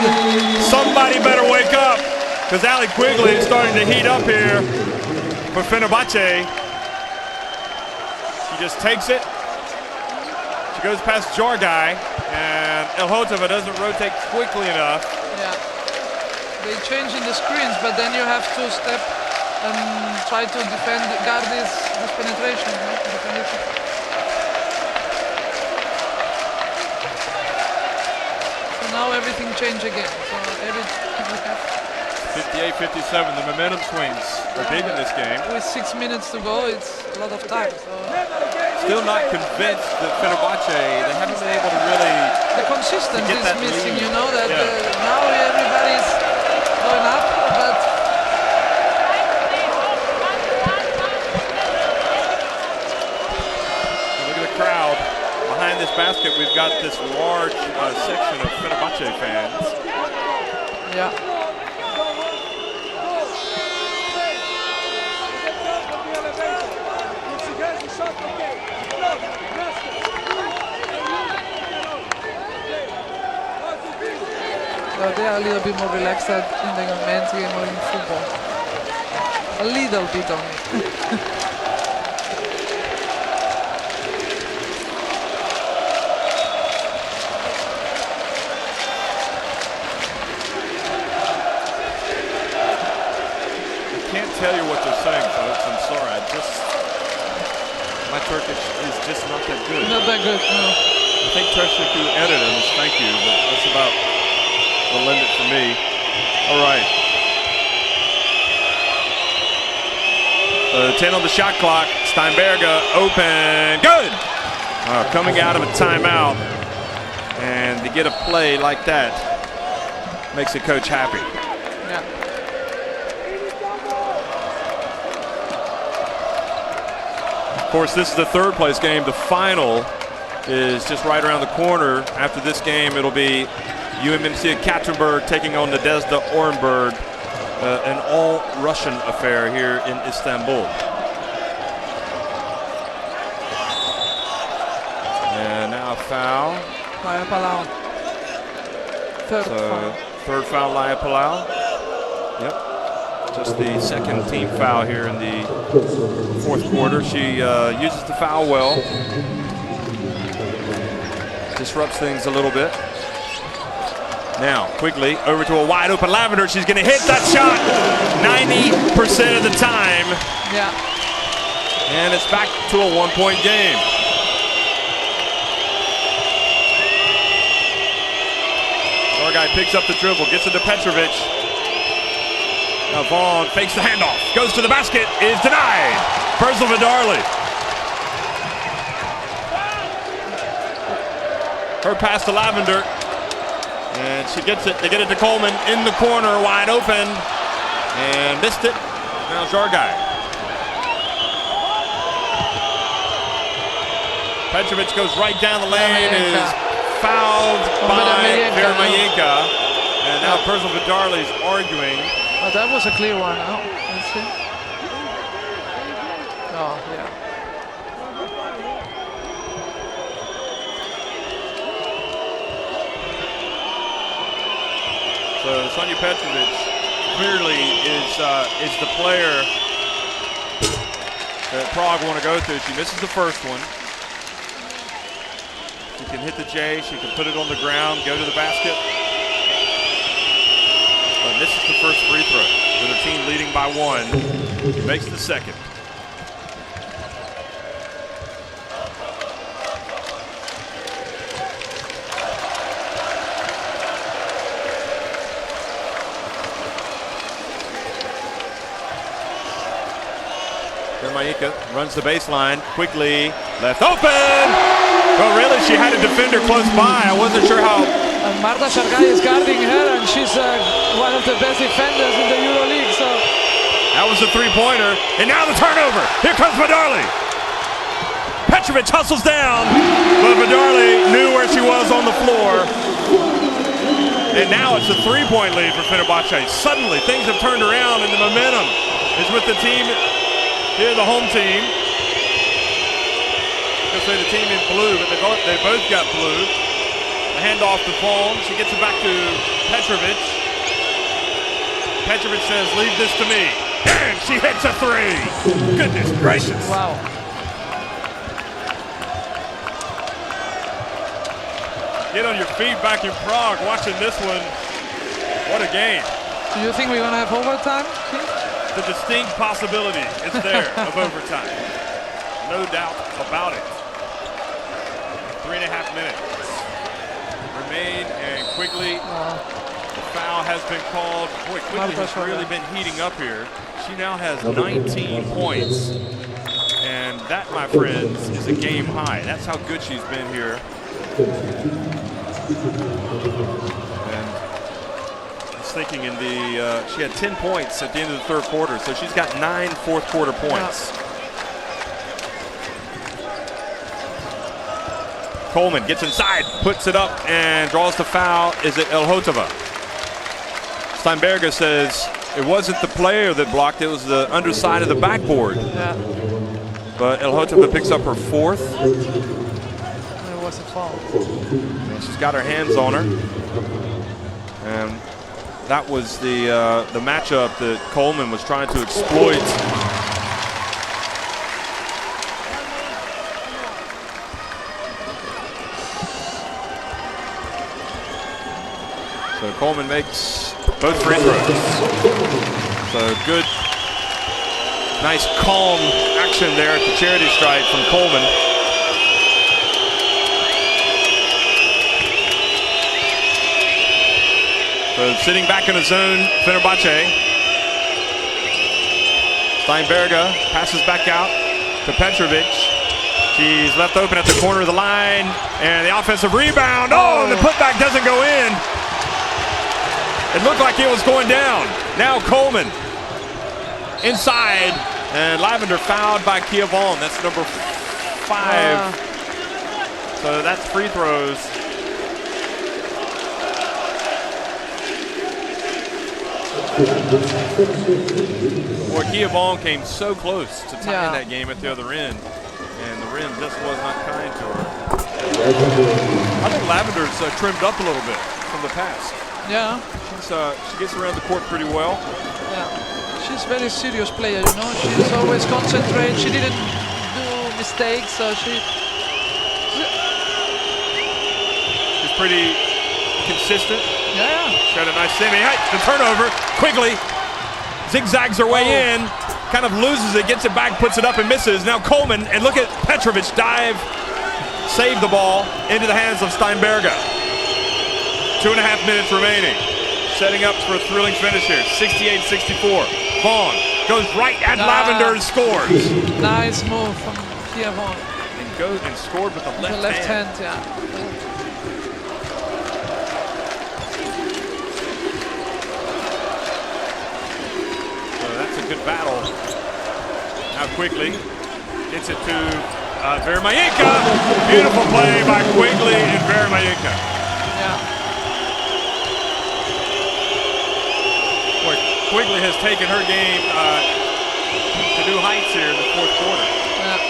Somebody better wake up, because Allie Quigley is starting to heat up here for Fenerbahce. She just takes it. She goes past Jorgai, and Elhotova doesn't rotate quickly enough. Yeah. They change in the screens, but then you have to step and try to guard this penetration. Now everything changed again. So 58-57, the momentum swings are big in this game. With 6 minutes to go, it's a lot of time. So. Still not convinced that Fenerbahce, they haven't been able to really... The consistency is missing, lead. you know, that now everybody's going up, but... Look at the crowd. Behind this basket, we've got this large section of Fenerbahce fans. Yeah. So they are a little bit more relaxed in the men's game or in football. A little bit only. Tell you what they're saying, folks. I'm sorry. My Turkish is just not that good. Not that good, no. I think Teşekkür ederim is thank you, but that's about the limit for me. All right. 10 on the shot clock. Steinberger open. Good! Coming out of a timeout. And to get a play like that makes the coach happy. Yeah. Of course, this is the third place game. The final is just right around the corner. After this game, it'll be UMMC Katerinburg taking on Nadezhda Orenburg, an all-Russian affair here in Istanbul. And now a foul. Laya Palau. Third foul, Laya Palau. Yep. Just the second team foul here in the fourth quarter. She uses the foul well. Disrupts things a little bit. Now, quickly, over to a wide open Lavender. She's going to hit that shot 90% of the time. Yeah. And it's back to a one-point game. Our guy picks up the dribble, gets it to Petrovic. Now Vaughn fakes the handoff, goes to the basket, is denied. Perzel Vidarli. Her pass to Lavender, and she gets it. They get it to Coleman in the corner, wide open, and missed it. Now Zargai. Petrovic goes right down the lane, is fouled by Vermayenka, and now Perzel Vidarli is arguing. Oh, that was a clear one. Oh, let's see. Oh, yeah. So Sonja Petrovic clearly is the player that Prague want to go to. She misses the first one. She can hit the J. She can put it on the ground, go to the basket. But this is the first free throw with her team leading by one. She makes the second. Vermayenka runs the baseline quickly, left open. Oh, really? She had a defender close by. I wasn't sure how. And Marta Shargai is guarding her, and she's one of the best defenders in the EuroLeague. So that was a three-pointer, and now the turnover. Here comes Vidarli. Petrovic hustles down, but Vidarli knew where she was on the floor. And now it's a three-point lead for Fenerbahce. Suddenly, things have turned around, and the momentum is with the team here, the home team. I was going to say the team in blue, but they both got blue. The handoff to Vaughn. She gets it back to Petrovic. Petrovic says, leave this to me. And she hits a three. Goodness gracious. Wow. Get on your feet back in Prague watching this one. What a game. Do you think we're going to have overtime? The distinct possibility is there of overtime. No doubt about it. 3.5 minutes remain, and quickly Foul has been called. Boy, quickly has really been heating up here. She now has 19 points. And that, my friends, is a game high. That's how good she's been here. And I was thinking in the, she had 10 points at the end of the third quarter, so she's got 9 fourth quarter points. Coleman gets inside, puts it up, and draws the foul. Is it Elhotova? Steinberger says it wasn't the player that blocked, it was the underside of the backboard. Yeah. But Elhotova picks up her fourth. It was a foul. And she's got her hands on her. And that was the matchup that Coleman was trying to exploit. So Coleman makes both free throws. So good, nice calm action there at the charity stripe from Coleman. So sitting back in the zone, Fenerbahce. Steinberger passes back out to Petrovic. She's left open at the corner of the line, and the offensive rebound. Oh, the putback doesn't go in. It looked like it was going down. Now Coleman inside, and Lavender fouled by Kia Vaughn. That's number 5. So that's free throws. Boy, Kia Vaughn came so close to tying that game at the other end, and the rim just was not kind to her. I think Lavender's trimmed up a little bit from the past. Yeah. She gets around the court pretty well. Yeah. She's a very serious player, you know. She's always concentrated. She didn't do mistakes, so she's pretty consistent. Yeah. She had a nice semi. Hey, the turnover. Quigley zigzags her way in, kind of loses it, gets it back, puts it up and misses. Now Coleman, and look at Petrovic dive, save the ball into the hands of Steinberger. 2.5 minutes remaining. Setting up for a thrilling finish here. 68-64. Vaughn goes right at Lavender and scores. Nice move from Kia Vaughn. And goes and scored with the left hand. Yeah. So that's a good battle. Now Quigley gets it to Vermayinka. Beautiful play by Quigley and Vermayinka. Yeah. Quigley has taken her game to new heights here in the fourth quarter. Yeah.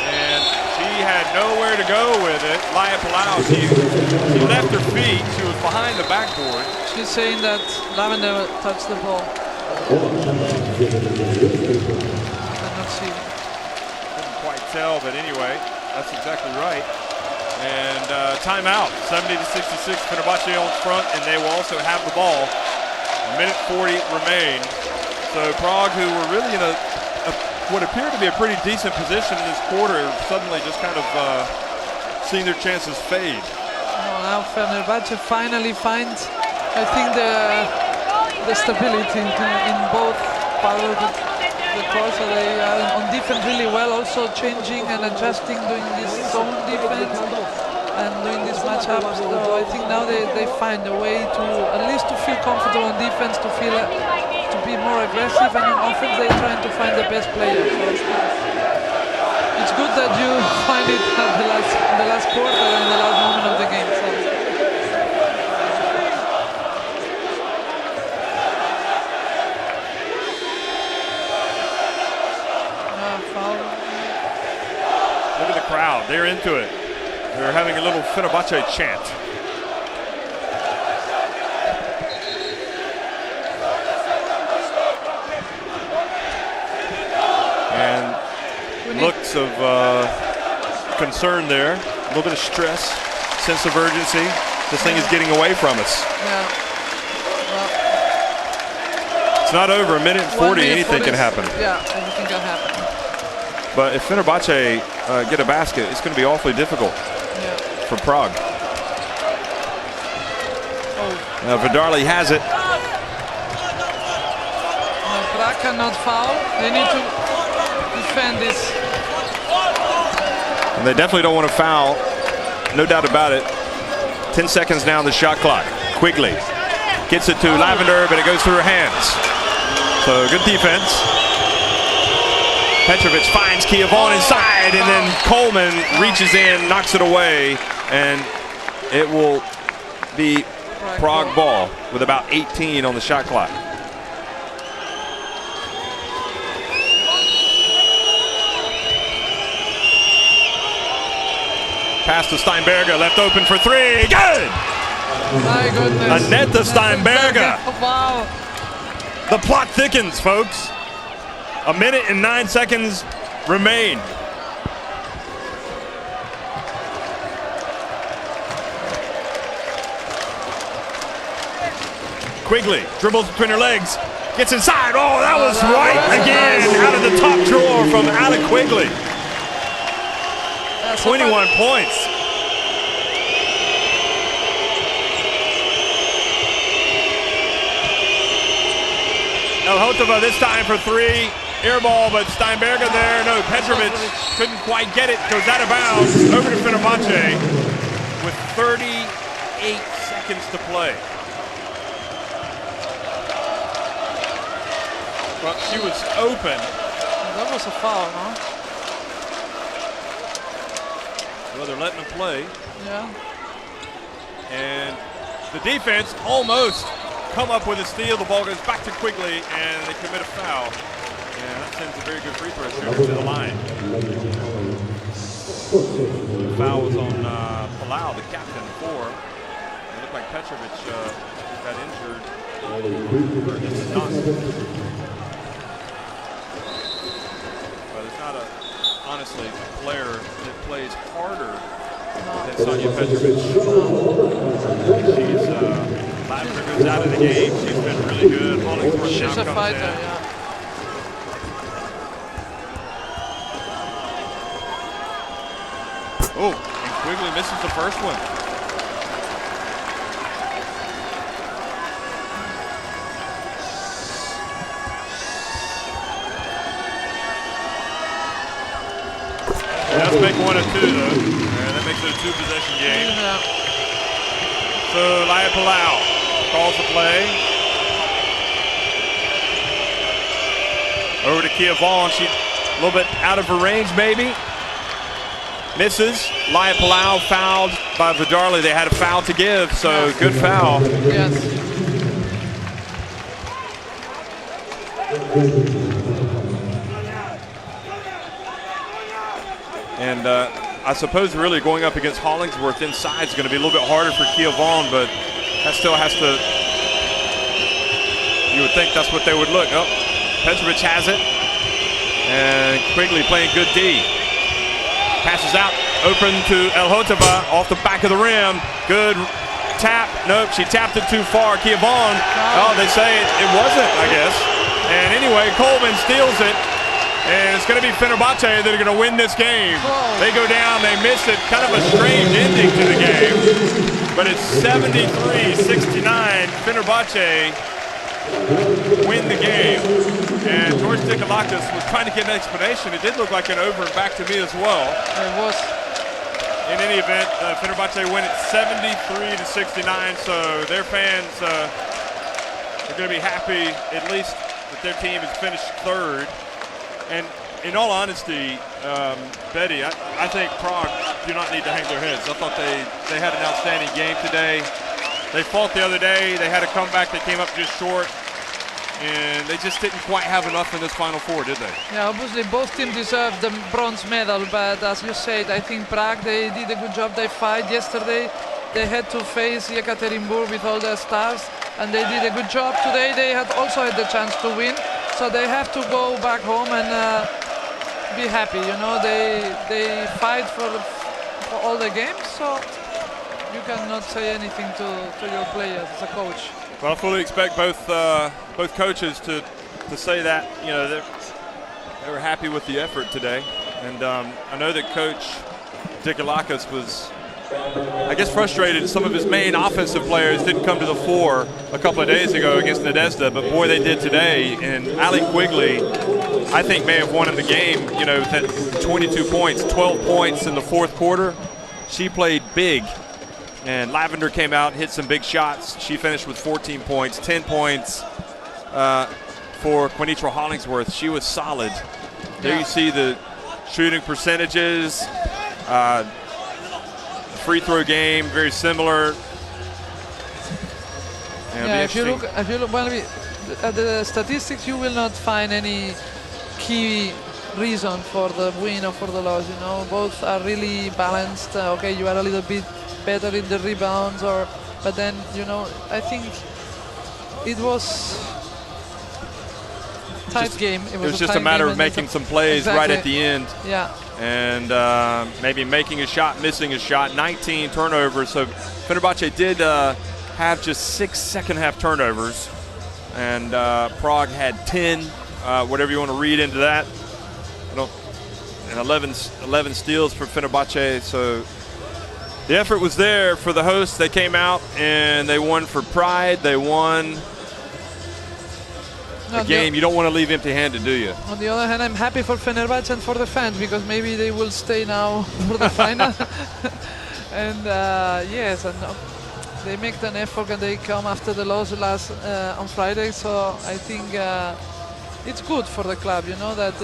And she had nowhere to go with it. Laya Palau, she left her feet. She was behind the backboard. She's saying that Lavender touched the ball. Cannot see. Couldn't quite tell, but anyway, that's exactly right. And timeout, 70-66, Fenerbahce on front, and they will also have the ball. 1:40 remain. So Prague, who were really in what appeared to be a pretty decent position in this quarter, suddenly just kind of seeing their chances fade. Oh, now Fenerbahce finally finds, I think, the stability in both part of the court. So they are on defense really well, also changing and adjusting, doing this zone defense and doing this matchup. So I think now they find a way to at least to feel comfortable on defense, to feel to be more aggressive, and on offense they're trying to find the best player. So it's good that you find it at the last quarter and the last moment of the game. So. Look at the crowd, they're into it. They're having a little Fenerbahce chant. And looks of concern there, a little bit of stress, sense of urgency. This thing is getting away from us. Yeah. Well, it's not over, 1:40, anything can happen. Yeah, anything can happen. But if Fenerbahce get a basket, it's going to be awfully difficult for Prague. Vidarli has it. Prague cannot foul. They need to defend this. And they definitely don't want to foul. No doubt about it. 10 seconds now on the shot clock. Quigley gets it to Lavender, but it goes through her hands. So good defense. Petrovic finds Kia Vaughn inside, and then Coleman reaches in, knocks it away, and it will be Prague ball with about 18 on the shot clock. Pass to Steinberger, left open for three. Good! My goodness. Aneta Steinberger. Wow. The plot thickens, folks. 1 minute and 9 seconds remain. Quigley dribbles between her legs, gets inside. Oh, that was right again out of the top drawer from Alec Quigley. 21 points. Elhotova this time for three. Air ball, but Steinberger there. No, Petrovic couldn't quite get it. Goes out of bounds. Over to Fenerbahce with 38 seconds to play. Well, she was open. That was a foul, no? Well, they're letting them play. Yeah. And the defense almost come up with a steal. The ball goes back to Quigley, and they commit a foul. And that sends a very good free throw shooter to the line. The foul was on Palau, the captain, 4. It looked like Petrovic got injured. But it's not honestly, a player that plays harder than Sonia Petrovic. She's Lavender goes out of the game. She's been really good. Hollingsworth She's a fighter, in. yeah. Oh, and Quigley misses the first one. Let's make 1 of 2 though. And that makes it a 2-possession game. Yeah. So Laya Palau calls the play. Over to Kia Vaughn. She's a little bit out of her range maybe. Misses. Laya Palau fouled by Vidarli. They had a foul to give, so good foul. Yes. And I suppose really going up against Hollingsworth inside is going to be a little bit harder for Kia Vaughn, but that still has to, you would think that's what they would look. Oh, Petrovic has it. And Quigley playing good D. Passes out, open to Elhotova off the back of the rim. Good tap. Nope, she tapped it too far. Kia Vaughn. Oh, they say it wasn't, I guess. And anyway, Coleman steals it. And it's going to be Fenerbahce that are going to win this game. They go down, they miss it. Kind of a strange ending to the game. But it's 73-69. Fenerbahce win the game. And George Dikalakis was trying to get an explanation. It did look like an over and back to me as well. It was. In any event, Fenerbahce win it 73-69. So their fans are going to be happy at least that their team has finished third. And in all honesty, Betty, I think Prague do not need to hang their heads. I thought they had an outstanding game today. They fought the other day. They had a comeback. They came up just short. And they just didn't quite have enough in this Final Four, did they? Yeah, obviously both teams deserve the bronze medal, but as you said, I think Prague, they did a good job. They fight yesterday. They had to face Yekaterinburg with all their stars, and they did a good job today. They had also had the chance to win, so they have to go back home and be happy. You know, they fight for all the games, so you cannot say anything to your players as a coach. Well, I fully expect both coaches to say that, you know, they were happy with the effort today. And I know that Coach Dikalakis was, I guess, frustrated. Some of his main offensive players didn't come to the fore a couple of days ago against Nadezhda, but boy, they did today. And Ali Quigley, I think, may have won in the game, you know, with 22 points, 12 points in the fourth quarter. She played big. And Lavender came out and hit some big shots. She finished with 14 points, 10 points for Quinitra Hollingsworth. She was solid. There you see the shooting percentages. Free throw game, very similar. Yeah, if you look well, at the statistics, you will not find any key reason for the win or for the loss. You know, both are really balanced. Okay, you are a little bit better in the rebounds, but then, you know, I think it was tight game. It was just a matter of making some plays right at the end. Yeah. And maybe making a shot, missing a shot. 19 turnovers. So Fenerbahce did have just 6 second-half turnovers, and Prague had 10. Whatever you want to read into that. And 11 steals for Fenerbahce. So the effort was there for the hosts. They came out and they won for pride. They won a game you don't want to leave empty-handed, do you? On the other hand, I'm happy for Fenerbahce and for the fans, because maybe they will stay now for the final. And yes, and they make an effort and they come after the loss on Friday. So I think it's good for the club, you know, that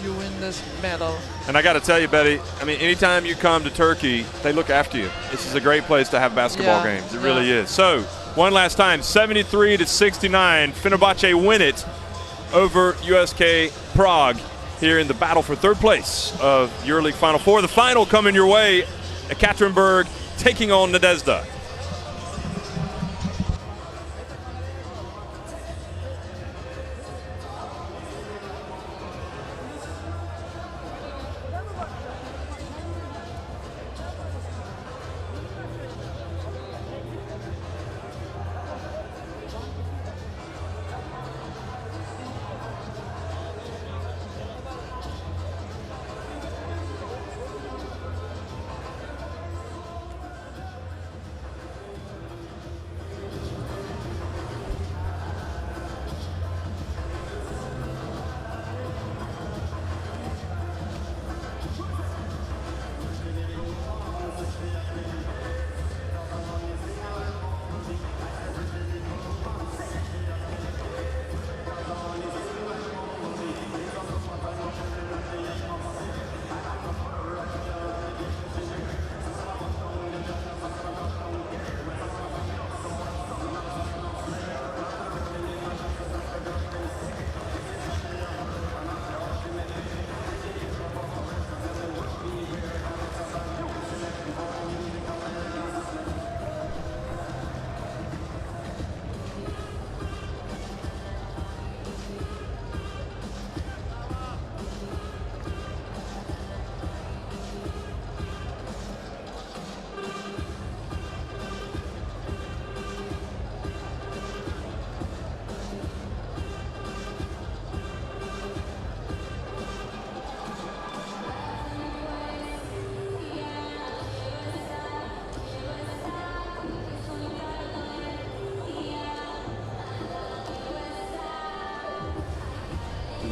you win this medal. And I got to tell you, Betty, I mean, anytime you come to Turkey, they look after you. This is a great place to have basketball games. It really is. So, one last time, 73-69. Fenerbahce win it over USK Prague here in the battle for third place of EuroLeague Final Four. The final coming your way at Ekaterinburg, taking on Nadezhda.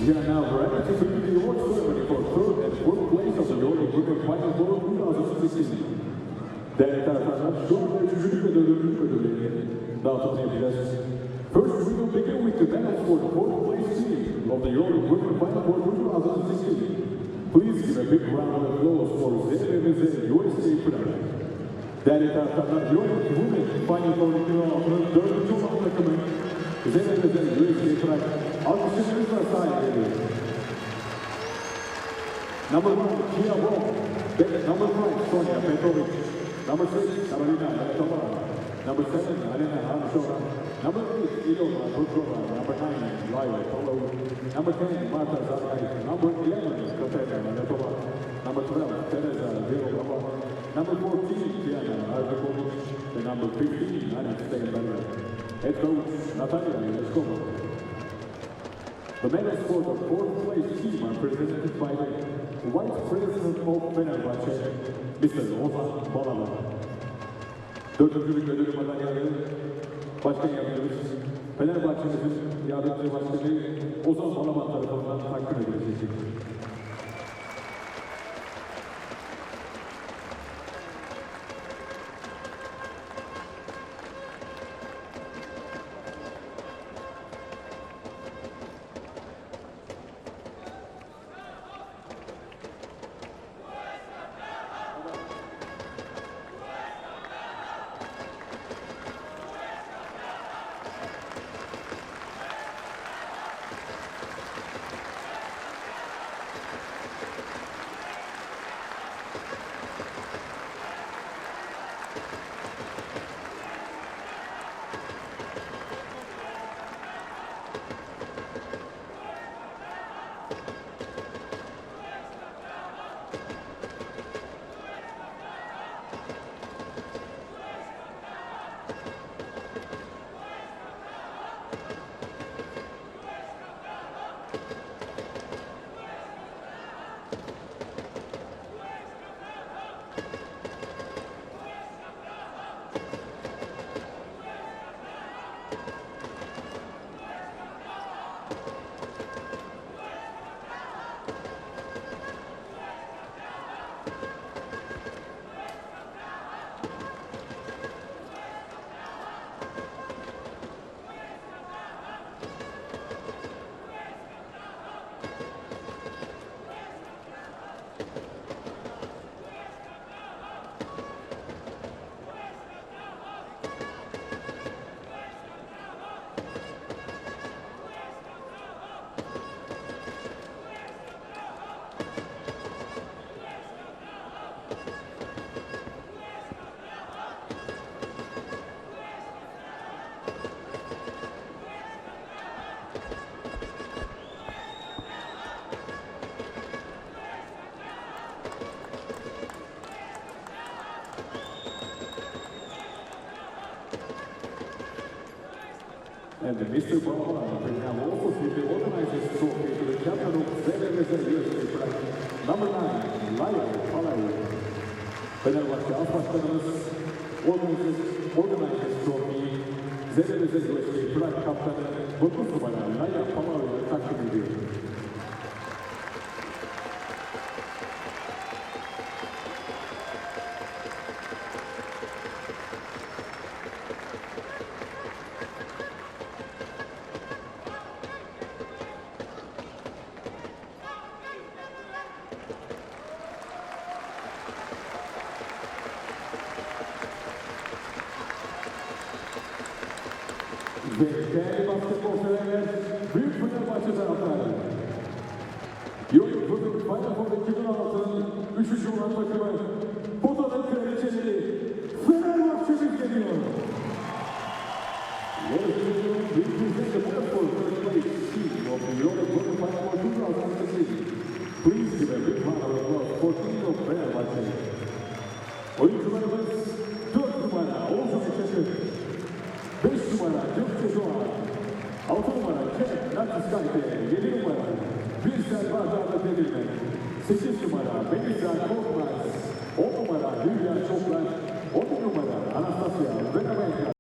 We are now ready to begin the award ceremony for third and fourth place of the EuroLeague Final Four 2016. Değerli taraftarlar, şu anda üçüncü ve dördüncü ödülleri dağıtım yapacağız. First, we will begin with the battle for the fourth place team of the EuroLeague Final Four 2016. Please give a big round of applause for ZVVZ USK Praha. Değerli taraftarlar, EuroLeague Women Final Four 2016'ın dördüncü olan takımı ZVVZ USK Praha. Alkışlarınızla sahip ediyor. Number 1, Kia Wong. Number 5, Sonia Petrovic. Number 6, Carolina Letova. Number 7, Alena Hamshova. Number 8, Ilona Putrova. Number 9, Laila Polo. Number 10, Marta Zarkai. Number 11, Katerina Letova. Number 12, Teresa Vilova. Number 14, Diana Arzakovic. And number 15, Anna Steinberger. Head coach, Natalia Leskova. The medals for the fourth place team are presented by the Vice President of Fenerbahce, Mr. Ozan Balaban. Dördüncülük ödülü madalyaları başkan yapıyoruz. Fenerbahçe'mizin yardımcı başkanı Ozan Balaban tarafından takdim edilecek. And Mr. Balaban will now also give the organizer's trophy to the captain of ZVVZ USK Praha, number 9, Laya Palay. Fenerbahce As Başkanımız organizer's trophy ZVVZ USK Praha kaptanı 9 numara Laya Palay'a takdim ediyor. Ve değerli basketbol severler, Büyük Fenerbahçe taraftarı. EuroLeague Final Four 2016'nın 3. olan takımı, Pota'nın kraliçeleri, Fenerbahçe'miz geliyor. We present the winner for first place team of the EuroLeague Final Four 2016. Please give a big round of applause for team of Fenerbahçe. Oyuncularımız 4 numara Oğuzhan Çakır, 5 numara Gökçe Doğan, 6 numara Kerem Nakıskayte, 7 numara Birsel Bağdar'da Demirmen, 8 numara Melisa Korkmaz, 10 numara Hülya Çoklar, 10 numara Anastasia Venamenta.